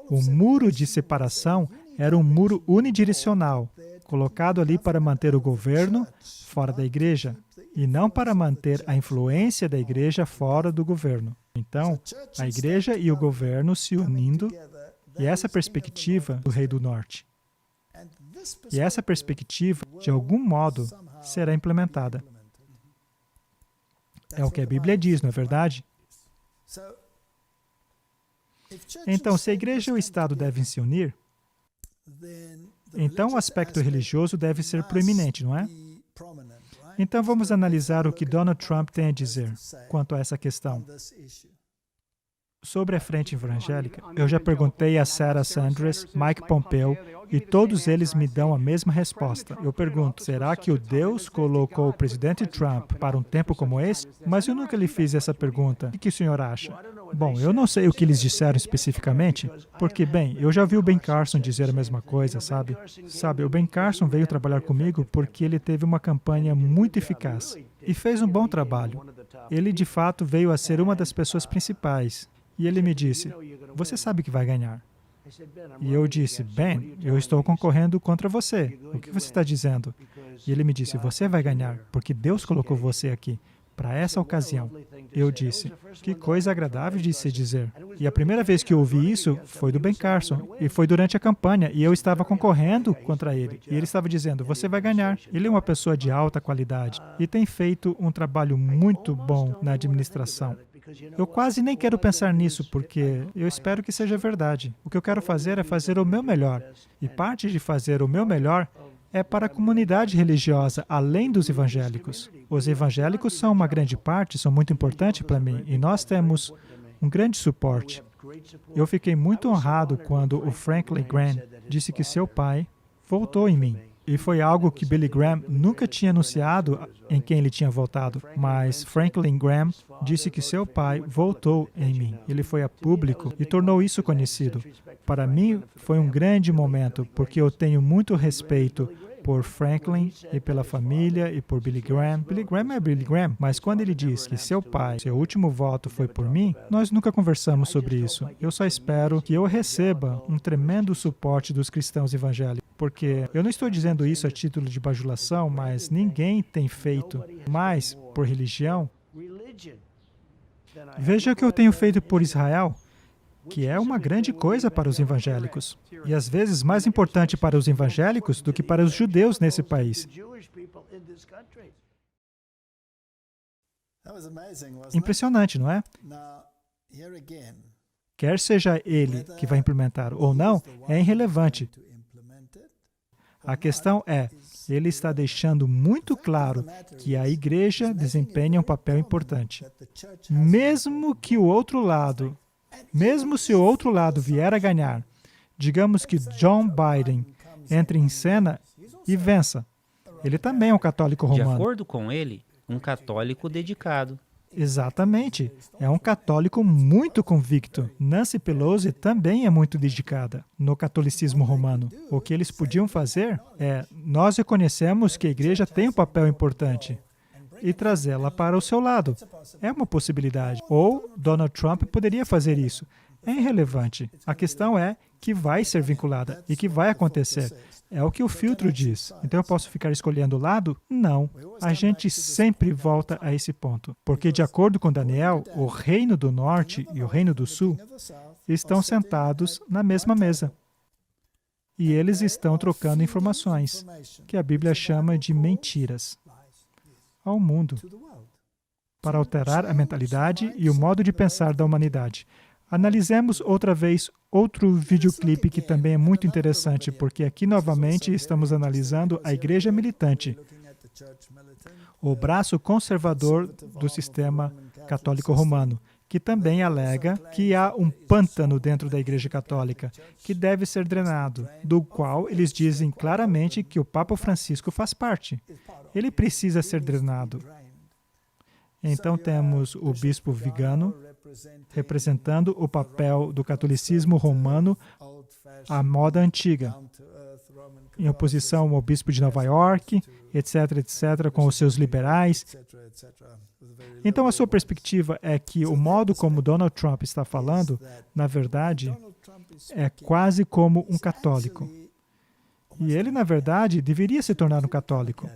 o muro de separação era um muro unidirecional, colocado ali para manter o governo fora da igreja, e não para manter a influência da igreja fora do governo. Então, a igreja e o governo se unindo, e essa perspectiva do Rei do Norte. E essa perspectiva, de algum modo, será implementada. É o que a Bíblia diz, não é verdade? Então, se a igreja e o Estado devem se unir, então o aspecto religioso deve ser proeminente, não é? Então, vamos analisar o que Donald Trump tem a dizer quanto a essa questão. Sobre a frente evangélica, eu já perguntei a Sarah Sanders, Mike Pompeo, e todos eles me dão a mesma resposta. Eu pergunto, será que o Deus colocou o presidente Trump para um tempo como esse? Mas eu nunca lhe fiz essa pergunta. O que o senhor acha? Bom, eu não sei o que eles disseram especificamente, porque, bem, eu já ouvi o Ben Carson dizer a mesma coisa, sabe? Sabe, o Ben Carson veio trabalhar comigo porque ele teve uma campanha muito eficaz e fez um bom trabalho. Ele, de fato, veio a ser uma das pessoas principais. E ele me disse, você sabe que vai ganhar. E eu disse, Ben, eu estou concorrendo contra você. O que você está dizendo? E ele me disse, você vai ganhar, porque Deus colocou você aqui, para essa ocasião. Eu disse, que coisa agradável de se dizer. E a primeira vez que eu ouvi isso foi do Ben Carson, e foi durante a campanha, e eu estava concorrendo contra ele. E ele estava dizendo, você vai ganhar. Ele é uma pessoa de alta qualidade e tem feito um trabalho muito bom na administração. Eu quase nem quero pensar nisso, porque eu espero que seja verdade. O que eu quero fazer é fazer o meu melhor. E parte de fazer o meu melhor é para a comunidade religiosa, além dos evangélicos. Os evangélicos são uma grande parte, são muito importantes para mim, e nós temos um grande suporte. Eu fiquei muito honrado quando o Franklin Graham disse que seu pai voltou em mim. E foi algo que Billy Graham nunca tinha anunciado em quem ele tinha voltado, mas Franklin Graham disse que seu pai voltou em mim. Ele foi a público e tornou isso conhecido. Para mim, foi um grande momento, porque eu tenho muito respeito por Franklin e pela família e por Billy Graham. Billy Graham é Billy Graham, mas quando ele diz que seu pai, seu último voto foi por mim, nós nunca conversamos sobre isso. Eu só espero que eu receba um tremendo suporte dos cristãos evangélicos, porque eu não estou dizendo isso a título de bajulação, mas ninguém tem feito mais por religião. Veja o que eu tenho feito por Israel, que é uma grande coisa para os evangélicos. E às vezes mais importante para os evangélicos do que para os judeus nesse país. Impressionante, não é? quer seja ele que vai implementar ou não, é irrelevante. A questão é, ele está deixando muito claro que a igreja desempenha um papel importante. Mesmo que o outro lado, mesmo se o outro lado vier a ganhar, digamos que John Biden entre em cena e vença. Ele também é um católico De romano. acordo com ele, um católico dedicado. Exatamente. É um católico muito convicto. Nancy Pelosi também é muito dedicada no catolicismo romano. O que eles podiam fazer é, nós reconhecemos que a igreja tem um papel importante e trazê-la para o seu lado. É uma possibilidade. Ou Donald Trump poderia fazer isso. É irrelevante. A questão é que vai ser vinculada e que vai acontecer. É o que o filtro diz. Então eu posso ficar escolhendo o lado? Não. A gente sempre volta a esse ponto. Porque, de acordo com Daniel, o Reino do Norte e o Reino do Sul estão sentados na mesma mesa. E eles estão trocando informações, que a Bíblia chama de mentiras, ao mundo, para alterar a mentalidade e o modo de pensar da humanidade. Analisemos outra vez outro videoclipe que também é muito interessante, porque aqui novamente estamos analisando a igreja militante, o braço conservador do sistema católico romano, que também alega que há um pântano dentro da igreja católica, que deve ser drenado, do qual eles dizem claramente que o Papa Francisco faz parte. Ele precisa ser drenado. Então temos o bispo Vigano, representando o papel do catolicismo romano à moda antiga, em oposição ao bispo de Nova York, etc., etc., com os seus liberais. Então, a sua perspectiva é que o modo como Donald Trump está falando, na verdade, é quase como um católico. E ele, na verdade, deveria se tornar um católico.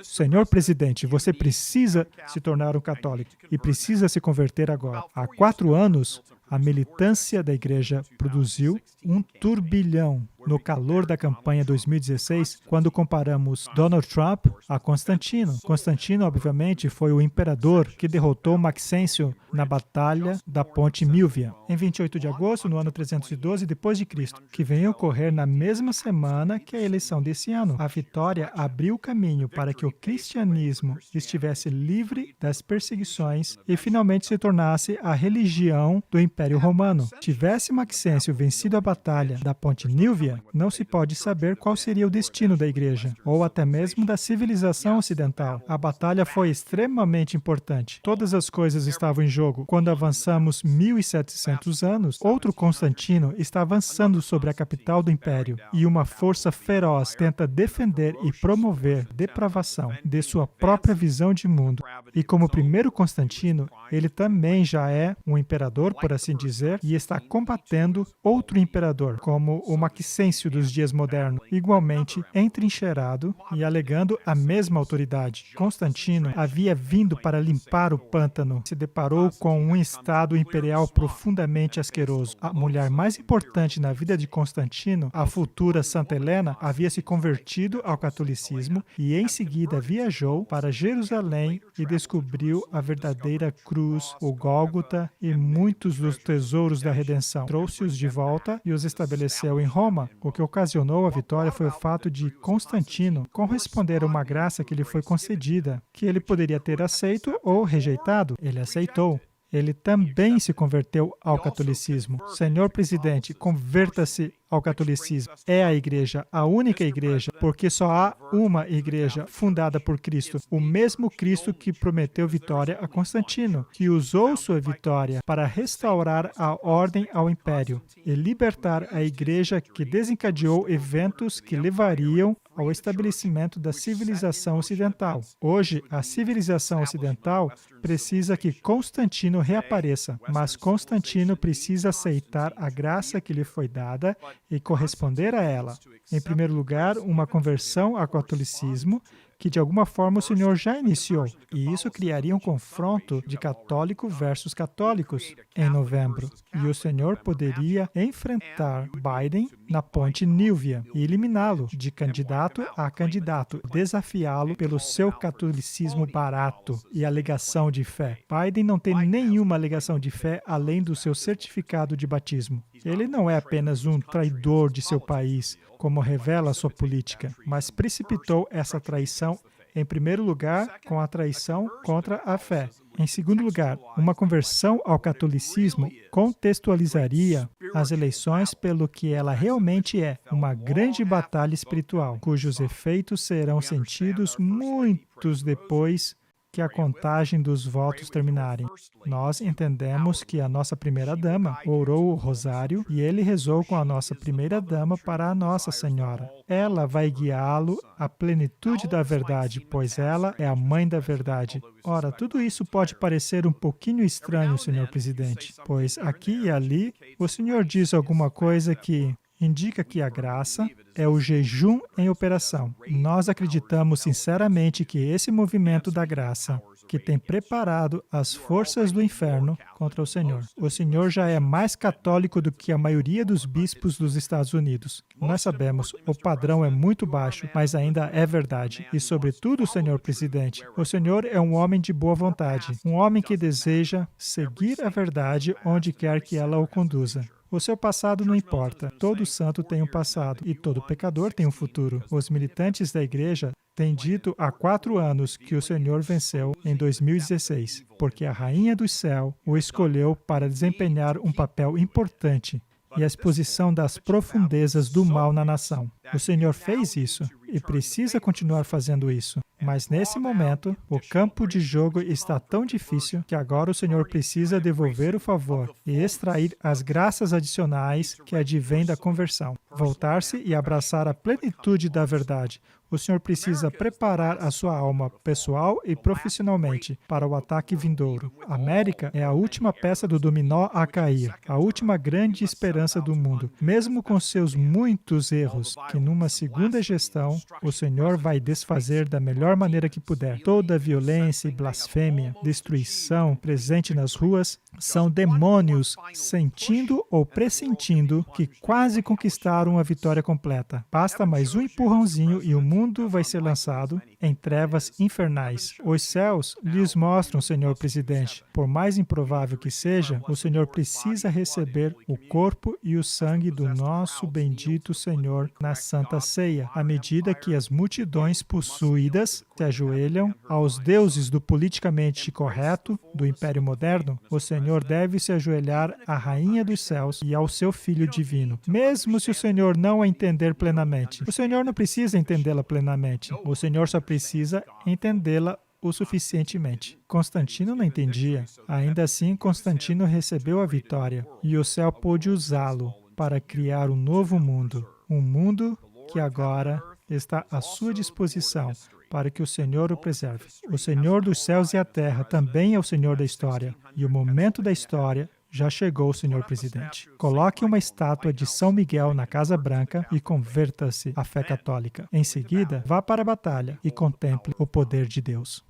Senhor presidente, você precisa se tornar um católico e precisa se converter agora. Há 4 anos, a militância da igreja produziu um turbilhão no calor da campanha 2016, quando comparamos Donald Trump a Constantino. Constantino, obviamente, foi o imperador que derrotou Maxêncio na Batalha da Ponte Milvia, em 28 de agosto, no ano 312 d.C., que veio ocorrer na mesma semana que a eleição desse ano. A vitória abriu o caminho para que o cristianismo estivesse livre das perseguições e finalmente se tornasse a religião do Império Romano. Tivesse Maxêncio vencido a Batalha da Ponte Milvia, não se pode saber qual seria o destino da igreja, ou até mesmo da civilização ocidental. A batalha foi extremamente importante. Todas as coisas estavam em jogo. Quando avançamos 1.700 anos, outro Constantino está avançando sobre a capital do império, e uma força feroz tenta defender e promover a depravação de sua própria visão de mundo. E como primeiro Constantino, ele também já é um imperador, por assim dizer, e está combatendo outro imperador, como o Maxêncio dos dias modernos, igualmente entrincheirado e alegando a mesma autoridade. Constantino havia vindo para limpar o pântano, se deparou com um estado imperial profundamente asqueroso. A mulher mais importante na vida de Constantino, a futura Santa Helena, havia se convertido ao catolicismo e em seguida viajou para Jerusalém e descobriu a verdadeira cruz, o Gólgota e muitos dos tesouros da redenção. Trouxe-os de volta e os estabeleceu em Roma. O que ocasionou a vitória foi o fato de Constantino corresponder a uma graça que lhe foi concedida, que ele poderia ter aceito ou rejeitado. Ele aceitou. Ele também se converteu ao catolicismo. Senhor presidente, converta-se ao catolicismo. É a igreja, a única igreja, porque só há uma igreja fundada por Cristo. O mesmo Cristo que prometeu vitória a Constantino, que usou sua vitória para restaurar a ordem ao império e libertar a igreja, que desencadeou eventos que levariam ao estabelecimento da civilização ocidental. Hoje, a civilização ocidental precisa que Constantino reapareça, mas Constantino precisa aceitar a graça que lhe foi dada e corresponder a ela. Em primeiro lugar, uma conversão ao catolicismo, que de alguma forma o Senhor já iniciou, e isso criaria um confronto de católico versus católicos em novembro. E o Senhor poderia enfrentar Biden na ponte Milvia e eliminá-lo de candidato a candidato, desafiá-lo pelo seu catolicismo barato e alegação de fé. Biden não tem nenhuma alegação de fé além do seu certificado de batismo. Ele não é apenas um traidor de seu país, como revela a sua política, mas precipitou essa traição, em primeiro lugar, com a traição contra a fé. Em segundo lugar, uma conversão ao catolicismo contextualizaria as eleições pelo que ela realmente é, uma grande batalha espiritual, cujos efeitos serão sentidos muitos depois que a contagem dos votos terminarem. Nós entendemos que a nossa primeira-dama orou o rosário e ele rezou com a nossa primeira-dama para a Nossa Senhora. Ela vai guiá-lo à plenitude da verdade, pois ela é a mãe da verdade. Ora, tudo isso pode parecer um pouquinho estranho, senhor presidente, pois aqui e ali o senhor diz alguma coisa que indica que a graça é o jejum em operação. Nós acreditamos sinceramente que esse movimento da graça, que tem preparado as forças do inferno contra o Senhor já é mais católico do que a maioria dos bispos dos Estados Unidos. Nós sabemos, o padrão é muito baixo, mas ainda é verdade. E, sobretudo, senhor presidente, o Senhor é um homem de boa vontade, um homem que deseja seguir a verdade onde quer que ela o conduza. O seu passado não importa. Todo santo tem um passado e todo pecador tem um futuro. Os militantes da igreja têm dito há 4 anos que o Senhor venceu em 2016, porque a Rainha do Céu o escolheu para desempenhar um papel importante e a exposição das profundezas do mal na nação. O Senhor fez isso e precisa continuar fazendo isso. Mas nesse momento, o campo de jogo está tão difícil que agora o Senhor precisa devolver o favor e extrair as graças adicionais que advêm da conversão. Voltar-se e abraçar a plenitude da verdade. O Senhor precisa preparar a sua alma pessoal e profissionalmente para o ataque vindouro. A América é a última peça do dominó a cair, a última grande esperança do mundo. Mesmo com seus muitos erros, que numa segunda gestão, o Senhor vai desfazer da melhor maneira que puder. Toda violência e blasfêmia, destruição presente nas ruas, são demônios sentindo ou pressentindo que quase conquistaram a vitória completa. Basta mais um empurrãozinho e o mundo vai ser lançado em trevas infernais. Os céus lhes mostram, senhor presidente. Por mais improvável que seja, o Senhor precisa receber o corpo e o sangue do nosso bendito Senhor na Santa Ceia, à medida que as multidões possuídas se ajoelham aos deuses do politicamente correto do Império Moderno. O Senhor deve se ajoelhar à Rainha dos Céus e ao seu Filho Divino, mesmo se o Senhor não a entender plenamente. O Senhor não precisa entendê-la plenamente. O Senhor só precisa entendê-la o suficientemente. Constantino não entendia. Ainda assim, Constantino recebeu a vitória e o céu pôde usá-lo para criar um novo mundo. Um mundo que agora está à sua disposição para que o Senhor o preserve. O Senhor dos céus e a terra também é o Senhor da história. E o momento da história já chegou, senhor presidente. Coloque uma estátua de São Miguel na Casa Branca e converta-se à fé católica. Em seguida, vá para a batalha e contemple o poder de Deus.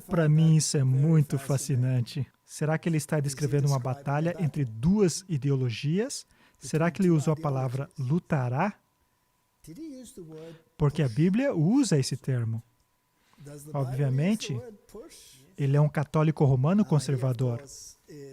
Para mim, isso é muito fascinante. Será que ele está descrevendo uma batalha entre 2 ideologias? Será que ele usou a palavra lutará? Porque a Bíblia usa esse termo. Obviamente, ele é um católico romano conservador.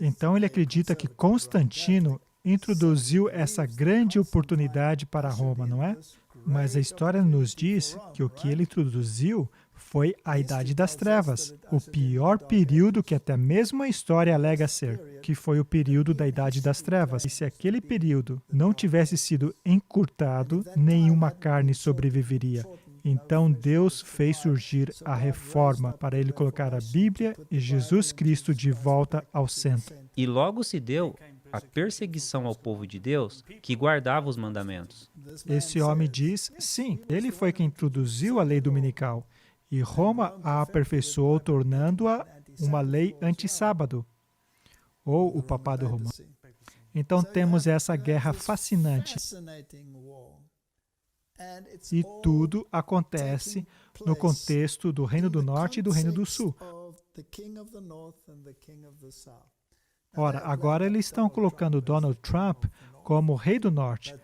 Então, ele acredita que Constantino introduziu essa grande oportunidade para Roma, não é? Mas a história nos diz que o que ele introduziu foi a Idade das Trevas, o pior período que até mesmo a história alega ser, que foi o período da Idade das Trevas. E se aquele período não tivesse sido encurtado, nenhuma carne sobreviveria. Então Deus fez surgir a reforma para ele colocar a Bíblia e Jesus Cristo de volta ao centro. E logo se deu a perseguição ao povo de Deus que guardava os mandamentos. Esse homem diz, sim, ele foi quem introduziu a lei dominical. E Roma a aperfeiçoou, tornando-a uma lei anti-sábado, ou o papado romano. Então temos essa guerra fascinante. E tudo acontece no contexto do Reino do Norte e do Reino do Sul. Ora, agora eles estão colocando Donald Trump como rei do norte.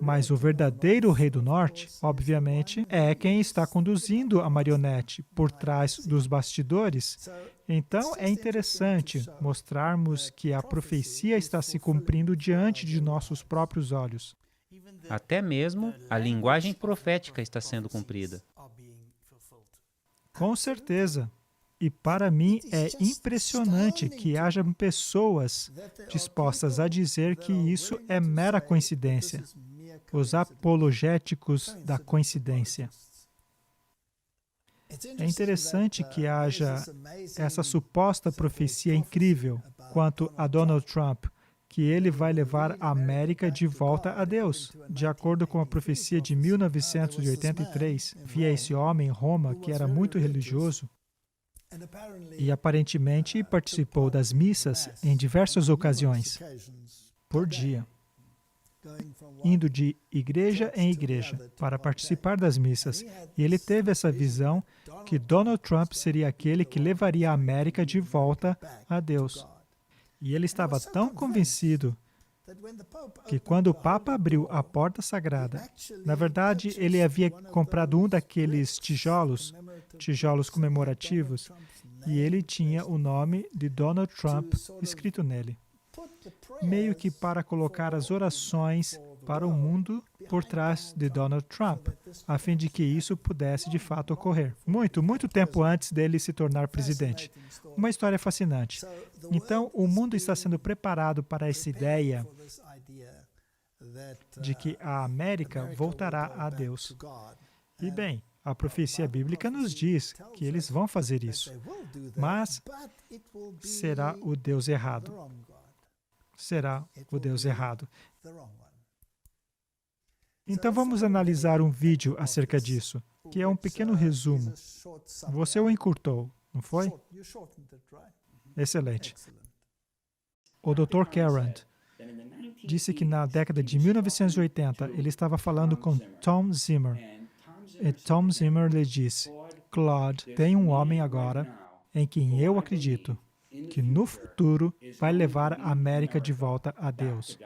Mas o verdadeiro rei do norte, obviamente, é quem está conduzindo a marionete por trás dos bastidores. Então, é interessante mostrarmos que a profecia está se cumprindo diante de nossos próprios olhos. Até mesmo a linguagem profética está sendo cumprida. Com certeza. E para mim é impressionante que haja pessoas dispostas a dizer que isso é mera coincidência. Os apologéticos da coincidência. É interessante que haja essa suposta profecia incrível quanto a Donald Trump, que ele vai levar a América de volta a Deus. De acordo com a profecia de 1983, havia esse homem em Roma que era muito religioso e aparentemente participou das missas em diversas ocasiões, por dia, indo de igreja em igreja para participar das missas. E ele teve essa visão que Donald Trump seria aquele que levaria a América de volta a Deus. E ele estava tão convencido que quando o Papa abriu a porta sagrada, na verdade, ele havia comprado um daqueles tijolos comemorativos, e ele tinha o nome de Donald Trump escrito nele, meio que para colocar as orações para o mundo por trás de Donald Trump, a fim de que isso pudesse de fato ocorrer. Muito tempo antes dele se tornar presidente. Uma história fascinante. Então, o mundo está sendo preparado para essa ideia de que a América voltará a Deus. E bem, a profecia bíblica nos diz que eles vão fazer isso, mas será o Deus errado. Será o Deus errado. Então vamos analisar um vídeo acerca disso, que é um pequeno resumo. Você o encurtou, não foi? Excelente. O Dr. Carrand disse que na década de 1980 ele estava falando com Tom Zimmer. E Tom Zimmer lhe disse: Claude, tem um homem agora em quem eu acredito que no futuro vai levar a América de volta a Deus.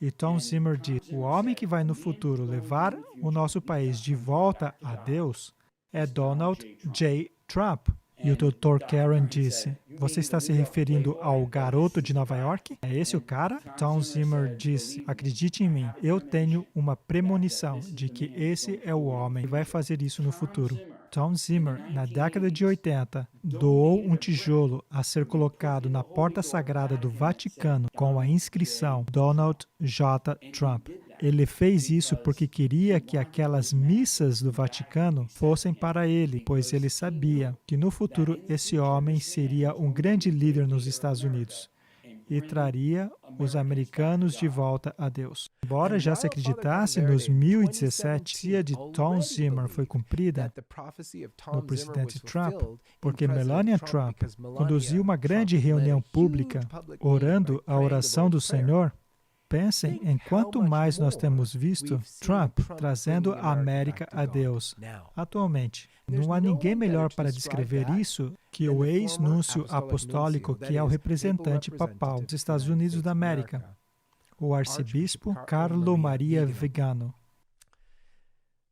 E Tom Zimmer disse: o homem que vai no futuro levar o nosso país de volta a Deus é Donald J. Trump. E o Dr. Karen disse: você está se referindo ao garoto de Nova York? É esse o cara? Tom Zimmer disse: acredite em mim, eu tenho uma premonição de que esse é o homem que vai fazer isso no futuro. Tom Zimmer, na década de 80, doou um tijolo a ser colocado na porta sagrada do Vaticano com a inscrição Donald J. Trump. Ele fez isso porque queria que aquelas missas do Vaticano fossem para ele, pois ele sabia que no futuro esse homem seria um grande líder nos Estados Unidos e traria os americanos de volta a Deus. Embora já se acreditasse nos 2017, a profecia de Tom Zimmer foi cumprida no presidente Trump, porque Melania Trump conduziu uma grande reunião pública orando a oração do Senhor. Pensem em quanto mais nós temos visto Trump trazendo a América a Deus atualmente. Não há ninguém melhor para descrever isso que o ex-núncio apostólico, que é o representante papal dos Estados Unidos da América, o arcebispo Carlo Maria Vigano.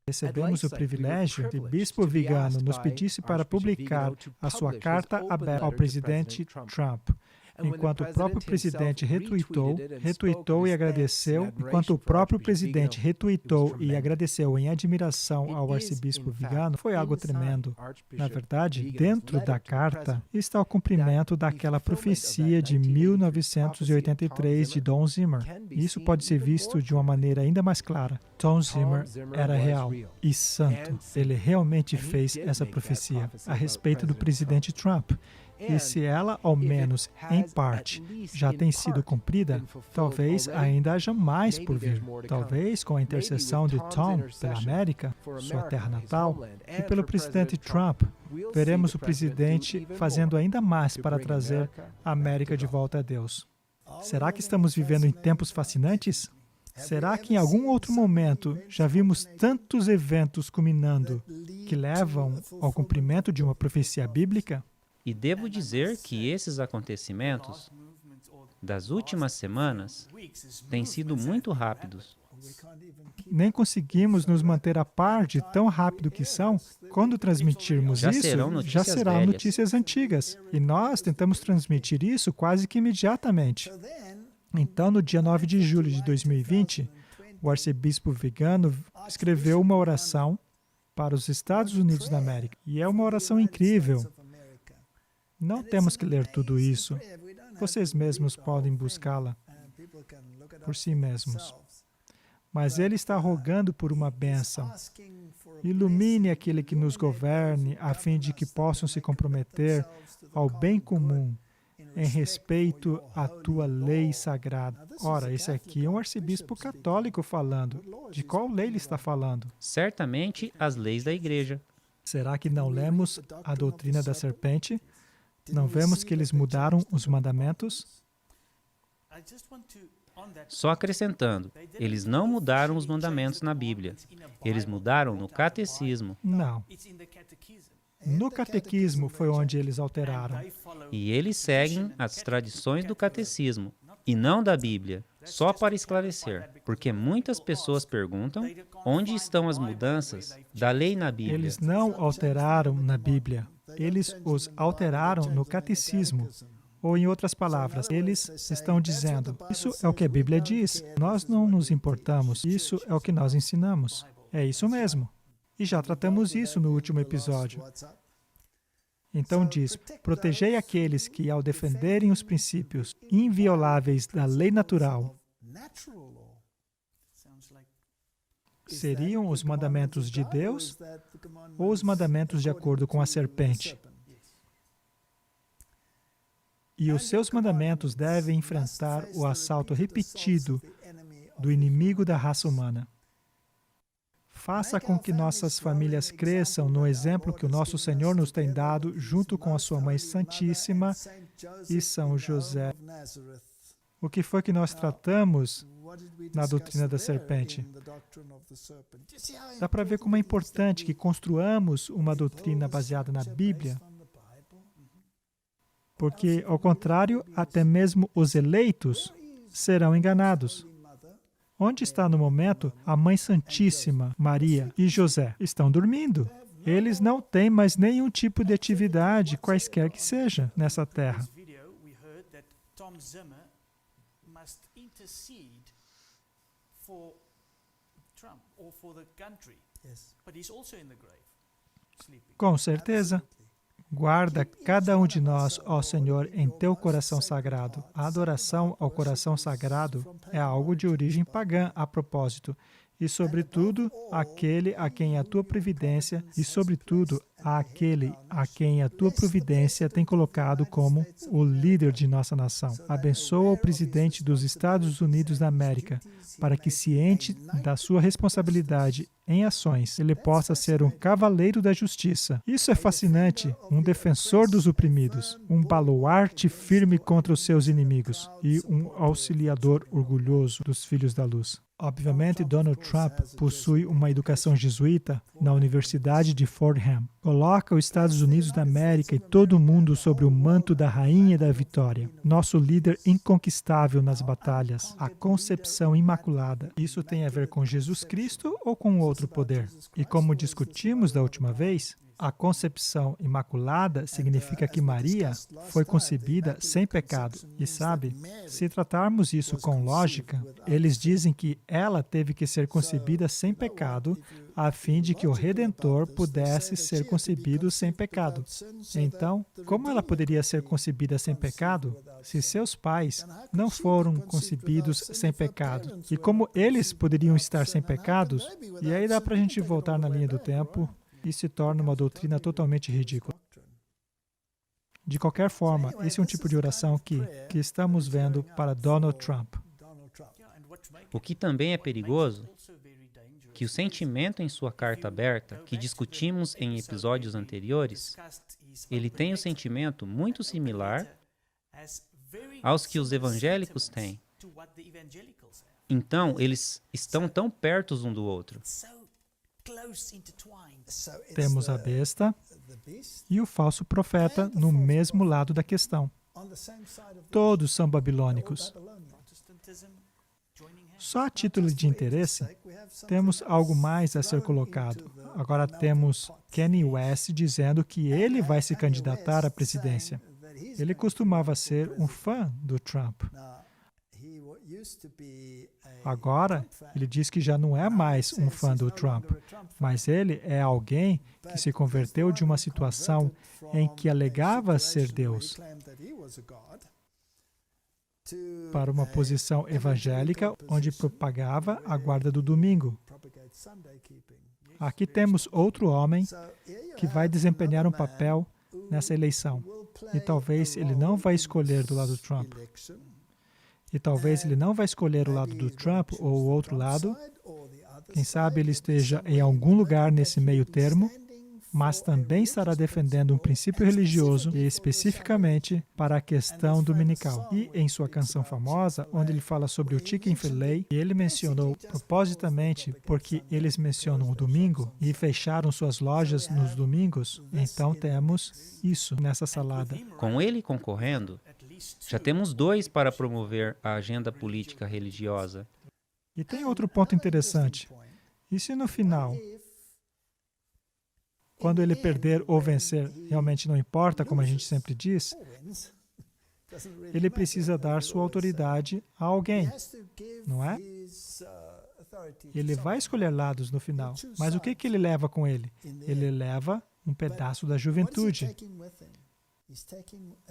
Recebemos o privilégio de Bispo Vigano nos pedisse para publicar a sua carta aberta ao presidente Trump. Enquanto o próprio presidente retweetou e agradeceu, em admiração ao arcebispo Vigano, foi algo tremendo. Na verdade, dentro da carta está o cumprimento daquela profecia de 1983 de Tom Zimmer. Isso pode ser visto de uma maneira ainda mais clara. Tom Zimmer era real e santo. Ele realmente fez essa profecia a respeito do presidente Trump. E se ela, ao menos em parte, já tem sido cumprida, talvez ainda haja mais por vir. Talvez com a intercessão de Tom pela América, sua terra natal, e pelo presidente Trump, veremos o presidente fazendo ainda mais para trazer a América de volta a Deus. Será que estamos vivendo em tempos fascinantes? Será que em algum outro momento já vimos tantos eventos culminando que levam ao cumprimento de uma profecia bíblica? E devo dizer que esses acontecimentos das últimas semanas têm sido muito rápidos. Nem conseguimos nos manter a par de tão rápido que são. Quando transmitirmos Já isso, serão já notícias serão velhas. notícias antigas. E nós tentamos transmitir isso quase que imediatamente. Então, no dia 9 de julho de 2020, o arcebispo Vigano escreveu uma oração para os Estados Unidos da América. E é uma oração incrível. Não temos que ler tudo isso. Vocês mesmos podem buscá-la por si mesmos. Mas ele está rogando por uma bênção. Ilumine aquele que nos governe, a fim de que possam se comprometer ao bem comum, em respeito à tua lei sagrada. Ora, esse aqui é um arcebispo católico falando. De qual lei ele está falando? Certamente as leis da igreja. Será que não lemos a doutrina da serpente? Não vemos que eles mudaram os mandamentos? Só acrescentando, eles não mudaram os mandamentos na Bíblia. Eles mudaram no catecismo. Não. No catequismo foi onde eles alteraram. E eles seguem as tradições do catecismo, e não da Bíblia, só para esclarecer. Porque muitas pessoas perguntam onde estão as mudanças da lei na Bíblia. Eles não alteraram na Bíblia. Eles os alteraram no catecismo. Ou, em outras palavras, eles estão dizendo, isso é o que a Bíblia diz, nós não nos importamos, isso é o que nós ensinamos. É isso mesmo. E já tratamos isso no último episódio. Então diz, protegei aqueles que, ao defenderem os princípios invioláveis da lei natural, seriam os mandamentos de Deus ou os mandamentos de acordo com a serpente? E os seus mandamentos devem enfrentar o assalto repetido do inimigo da raça humana. Faça com que nossas famílias cresçam no exemplo que o nosso Senhor nos tem dado, junto com a sua Mãe Santíssima e São José. O que foi que nós tratamos na doutrina da serpente? Dá para ver como é importante que construamos uma doutrina baseada na Bíblia. Porque, ao contrário, até mesmo os eleitos serão enganados. Onde está no momento a Mãe Santíssima, Maria e José? Estão dormindo. Eles não têm mais nenhum tipo de atividade, quaisquer que seja, nessa terra. Com certeza. Guarda cada um de nós, ó Senhor, em teu coração sagrado. A adoração ao coração sagrado é algo de origem pagã, a propósito. E, sobretudo, aquele a quem a tua providência, tem colocado como o líder de nossa nação. Abençoa o presidente dos Estados Unidos da América, para que, ciente da sua responsabilidade em ações, ele possa ser um cavaleiro da justiça. Isso é fascinante, um defensor dos oprimidos, um baluarte firme contra os seus inimigos e um auxiliador orgulhoso dos filhos da luz. Obviamente, Donald Trump possui uma educação jesuíta na Universidade de Fordham. Coloca os Estados Unidos da América e todo o mundo sobre o manto da Rainha da Vitória, nosso líder inconquistável nas batalhas, a concepção imaculada. Isso tem a ver com Jesus Cristo ou com outro poder? E como discutimos da última vez, a concepção imaculada significa que Maria foi concebida sem pecado. E sabe, se tratarmos isso com lógica, eles dizem que ela teve que ser concebida sem pecado, a fim de que o Redentor pudesse ser concebido sem pecado. Então, como ela poderia ser concebida sem pecado, se seus pais não foram concebidos sem pecado? E como eles poderiam estar sem pecados? E aí dá para a gente voltar na linha do tempo e se torna uma doutrina totalmente ridícula. De qualquer forma, esse é um tipo de oração que estamos vendo para Donald Trump. O que também é perigoso, que o sentimento em sua carta aberta, que discutimos em episódios anteriores, ele tem um sentimento muito similar aos que os evangélicos têm. Então, eles estão tão perto um do outro. Temos a besta e o falso profeta no mesmo lado da questão. Todos são babilônicos. Só a título de interesse, temos algo mais a ser colocado. Agora temos Kanye West dizendo que ele vai se candidatar à presidência. Ele costumava ser um fã do Trump. Agora, ele diz que já não é mais um fã do Trump, mas ele é alguém que se converteu de uma situação em que alegava ser Deus para uma posição evangélica onde propagava a guarda do domingo. Aqui temos outro homem que vai desempenhar um papel nessa eleição. E talvez ele não vai escolher do lado do Trump. E talvez ele não vai escolher o lado do Trump ou o outro lado. Quem sabe ele esteja em algum lugar nesse meio termo, mas também estará defendendo um princípio religioso e especificamente para a questão dominical. E em sua canção famosa, onde ele fala sobre o Chick-fil-A, ele mencionou propositamente porque eles mencionam o domingo e fecharam suas lojas nos domingos, então temos isso nessa salada. Com ele concorrendo, já temos 2 para promover a agenda política religiosa. E tem outro ponto interessante. E se no final, quando ele perder ou vencer, realmente não importa, como a gente sempre diz, ele precisa dar sua autoridade a alguém, não é? Ele vai escolher lados no final, mas o que ele leva com ele? Ele leva um pedaço da juventude.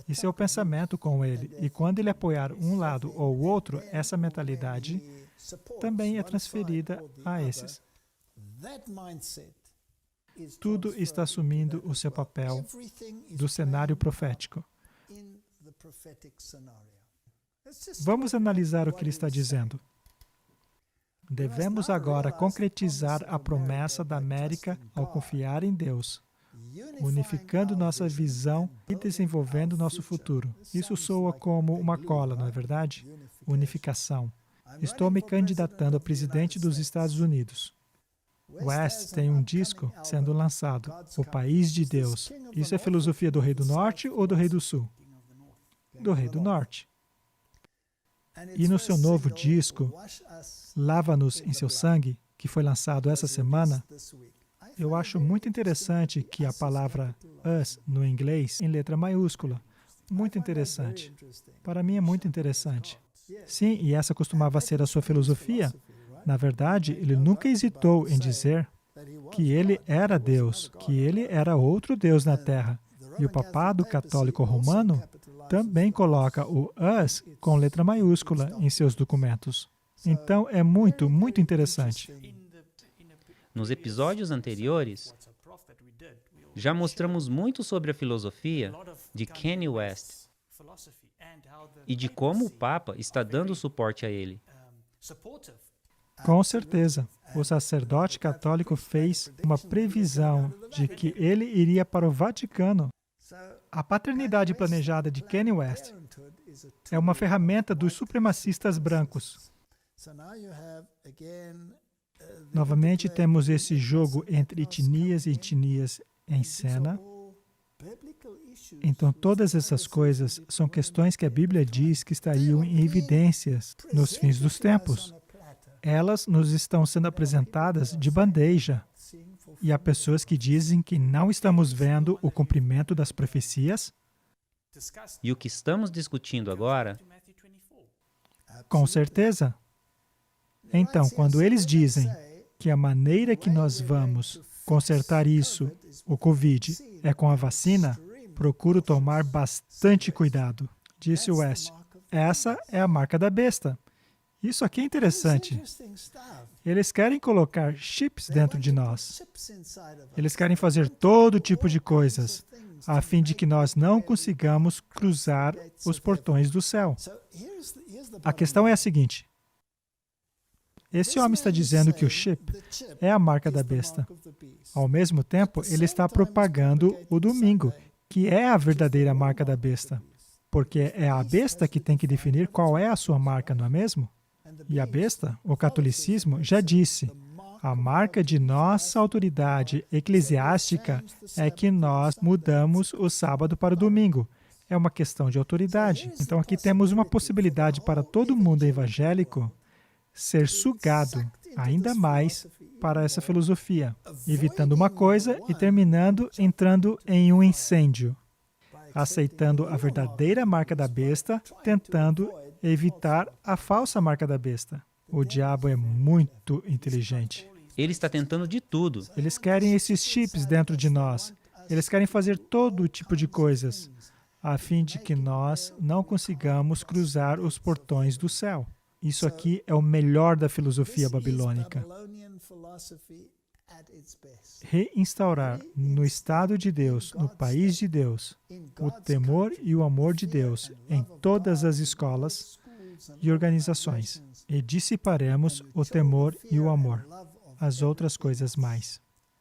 Esse é o pensamento com ele. E quando ele apoiar um lado ou o outro, essa mentalidade também é transferida a esses. Tudo está assumindo o seu papel do cenário profético. Vamos analisar o que ele está dizendo. Devemos agora concretizar a promessa da América ao confiar em Deus, unificando nossa visão e desenvolvendo nosso futuro. Isso soa como uma cola, não é verdade? Unificação. Estou me candidatando a presidente dos Estados Unidos. West tem um disco sendo lançado, O País de Deus. Isso é filosofia do Rei do Norte ou do Rei do Sul? Do Rei do Norte. E no seu novo disco, Lava-nos em seu sangue, que foi lançado essa semana, eu acho muito interessante que a palavra us no inglês em letra maiúscula. Muito interessante. Para mim é muito interessante. Sim, e essa costumava ser a sua filosofia. Na verdade, ele nunca hesitou em dizer que ele era Deus, que ele era outro Deus na Terra. E o papado católico romano também coloca o us com letra maiúscula em seus documentos. Então, é muito, muito interessante. Nos episódios anteriores, já mostramos muito sobre a filosofia de Kanye West e de como o Papa está dando suporte a ele. Com certeza, o sacerdote católico fez uma previsão de que ele iria para o Vaticano. A paternidade planejada de Kanye West é uma ferramenta dos supremacistas brancos. Novamente, temos esse jogo entre etnias e etnias em cena. Então, todas essas coisas são questões que a Bíblia diz que estariam em evidências nos fins dos tempos. Elas nos estão sendo apresentadas de bandeja. E há pessoas que dizem que não estamos vendo o cumprimento das profecias. E o que estamos discutindo agora? Com certeza. Então, quando eles dizem que a maneira que nós vamos consertar isso, o Covid, é com a vacina, procuro tomar bastante cuidado. Disse West, essa é a marca da besta. Isso aqui é interessante. Eles querem colocar chips dentro de nós. Eles querem fazer todo tipo de coisas, a fim de que nós não consigamos cruzar os portões do céu. A questão é a seguinte. Esse homem está dizendo que o chip é a marca da besta. Ao mesmo tempo, ele está propagando o domingo, que é a verdadeira marca da besta. Porque é a besta que tem que definir qual é a sua marca, não é mesmo? E a besta, o catolicismo, já disse, a marca de nossa autoridade eclesiástica é que nós mudamos o sábado para o domingo. É uma questão de autoridade. Então aqui temos uma possibilidade para todo mundo evangélico ser sugado ainda mais para essa filosofia, evitando uma coisa e terminando entrando em um incêndio, aceitando a verdadeira marca da besta, tentando evitar a falsa marca da besta. O diabo é muito inteligente. Ele está tentando de tudo. Eles querem esses chips dentro de nós. Eles querem fazer todo tipo de coisas, a fim de que nós não consigamos cruzar os portões do céu. Isso aqui é o melhor da filosofia babilônica. Reinstaurar no estado de Deus, no país de Deus, o temor e o amor de Deus em todas as escolas e organizações. E dissiparemos o temor e o amor, as outras coisas mais.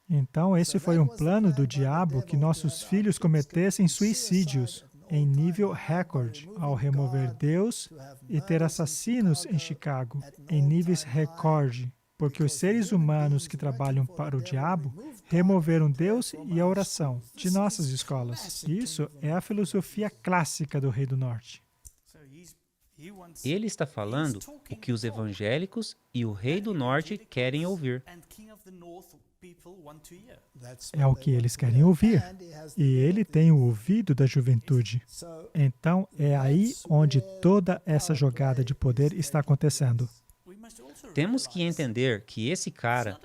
Então, esse foi um plano do diabo que nossos filhos cometessem suicídios em nível recorde, ao remover Deus e ter assassinos em Chicago, em níveis recorde, porque os seres humanos que trabalham para o diabo removeram Deus e a oração de nossas escolas. Isso é a filosofia clássica do Rei do Norte. Ele está falando o que os evangélicos e o Rei do Norte querem ouvir. É o que eles querem ouvir. E ele tem o ouvido da juventude. Então, é aí onde toda essa jogada de poder está acontecendo. Temos que entender que esse cara,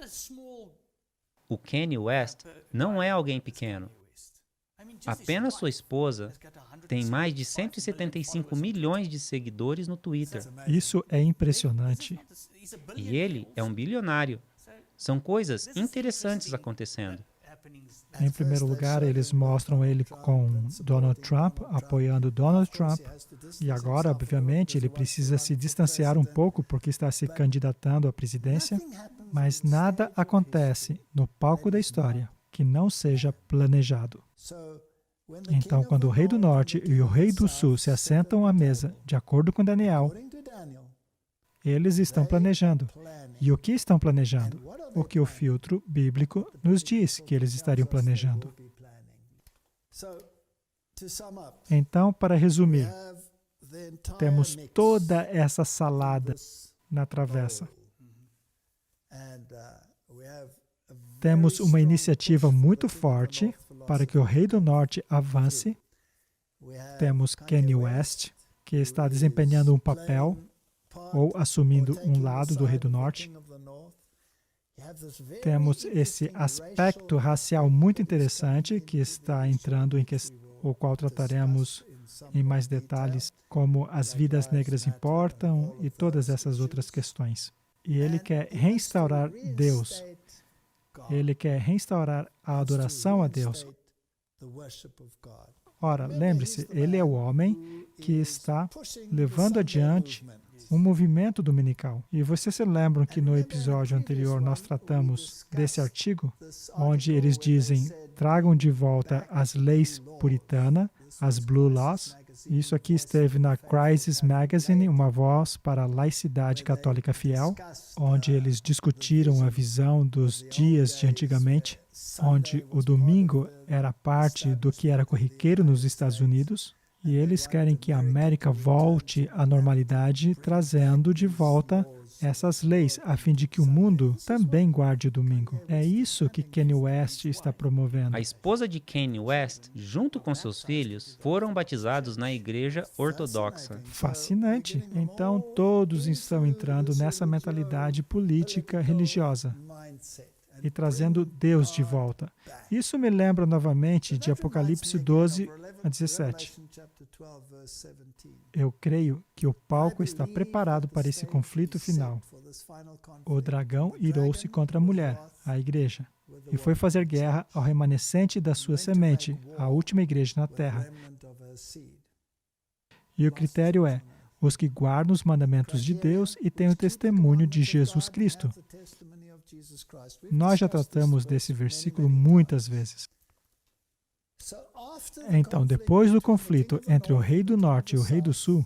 o Kanye West, não é alguém pequeno. Apenas sua esposa tem mais de 175 milhões de seguidores no Twitter. Isso é impressionante. E ele é um bilionário. São coisas interessantes acontecendo. Em primeiro lugar, eles mostram ele com Donald Trump, apoiando Donald Trump. E agora, obviamente, ele precisa se distanciar um pouco porque está se candidatando à presidência. Mas nada acontece no palco da história que não seja planejado. Então, quando o Rei do Norte e o Rei do Sul se assentam à mesa, de acordo com Daniel, eles estão planejando. E o que estão planejando? O que o filtro bíblico nos diz que eles estariam planejando. Então, para resumir, temos toda essa salada na travessa. Temos uma iniciativa muito forte para que o Rei do Norte avance. Temos Kanye West, que está desempenhando um papel ou assumindo um lado do Rei do Norte. Temos esse aspecto racial muito interessante que está entrando em questão, o qual trataremos em mais detalhes, como as vidas negras importam e todas essas outras questões. E ele quer restaurar Deus. Ele quer restaurar a adoração a Deus. Ora, lembre-se, ele é o homem que está levando adiante um movimento dominical. E vocês se lembram que no episódio anterior nós tratamos desse artigo, onde eles dizem, tragam de volta as leis puritanas, as Blue Laws. Isso aqui esteve na Crisis Magazine, uma voz para a laicidade católica fiel, onde eles discutiram a visão dos dias de antigamente, onde o domingo era parte do que era corriqueiro nos Estados Unidos, e eles querem que a América volte à normalidade, trazendo de volta essas leis, a fim de que o mundo também guarde o domingo. É isso que Kanye West está promovendo. A esposa de Kanye West, junto com seus filhos, foram batizados na igreja ortodoxa. Fascinante. Então, todos estão entrando nessa mentalidade política religiosa e trazendo Deus de volta. Isso me lembra novamente de Apocalipse 12 a 17. Eu creio que o palco está preparado para esse conflito final. O dragão irou-se contra a mulher, a igreja, e foi fazer guerra ao remanescente da sua semente, a última igreja na terra. E o critério é os que guardam os mandamentos de Deus e têm o testemunho de Jesus Cristo. Nós já tratamos desse versículo muitas vezes. Então, depois do conflito entre o Rei do Norte e o Rei do Sul,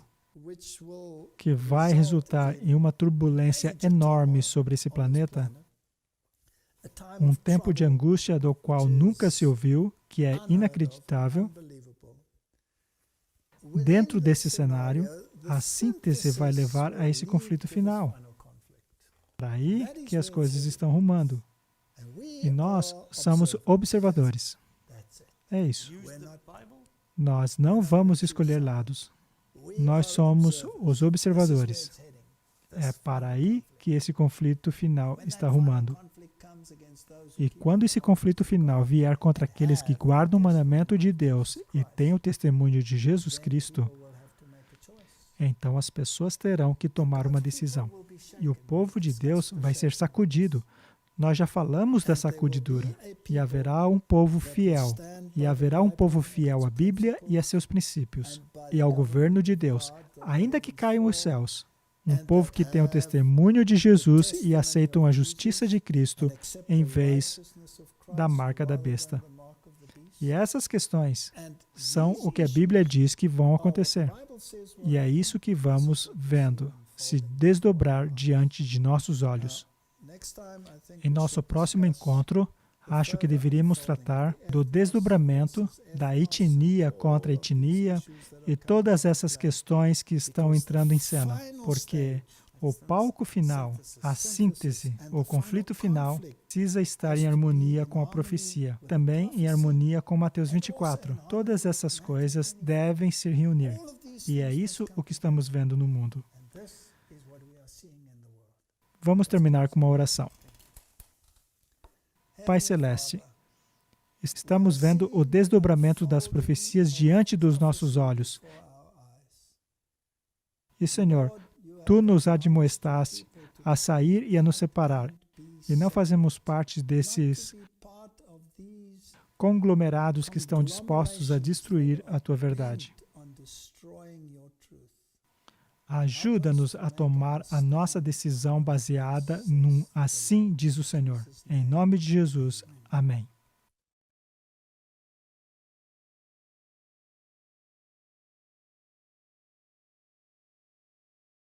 que vai resultar em uma turbulência enorme sobre esse planeta, um tempo de angústia do qual nunca se ouviu, que é inacreditável, dentro desse cenário, a síntese vai levar a esse conflito final. É aí que as coisas estão rumando. E nós somos observadores. É isso. Nós não vamos escolher lados. Nós somos os observadores. É para aí que esse conflito final está rumando. E quando esse conflito final vier contra aqueles que guardam o mandamento de Deus e têm o testemunho de Jesus Cristo, então as pessoas terão que tomar uma decisão. E o povo de Deus vai ser sacudido. Nós já falamos da sacudidura. E haverá um povo fiel. E haverá um povo fiel à Bíblia e a seus princípios. E ao governo de Deus, ainda que caiam os céus. Um povo que tem o testemunho de Jesus e aceitam a justiça de Cristo em vez da marca da besta. E essas questões são o que a Bíblia diz que vão acontecer. E é isso que vamos vendo se desdobrar diante de nossos olhos. Em nosso próximo encontro, acho que deveríamos tratar do desdobramento da etnia contra etnia e todas essas questões que estão entrando em cena, porque o palco final, a síntese, o conflito final, precisa estar em harmonia com a profecia, também em harmonia com Mateus 24. Todas essas coisas devem se reunir, e é isso o que estamos vendo no mundo. Vamos terminar com uma oração. Pai Celeste, estamos vendo o desdobramento das profecias diante dos nossos olhos. E, Senhor, Tu nos admoestaste a sair e a nos separar, e não fazemos parte desses conglomerados que estão dispostos a destruir a Tua verdade. Ajuda-nos a tomar a nossa decisão baseada num assim diz o Senhor. Em nome de Jesus. Amém.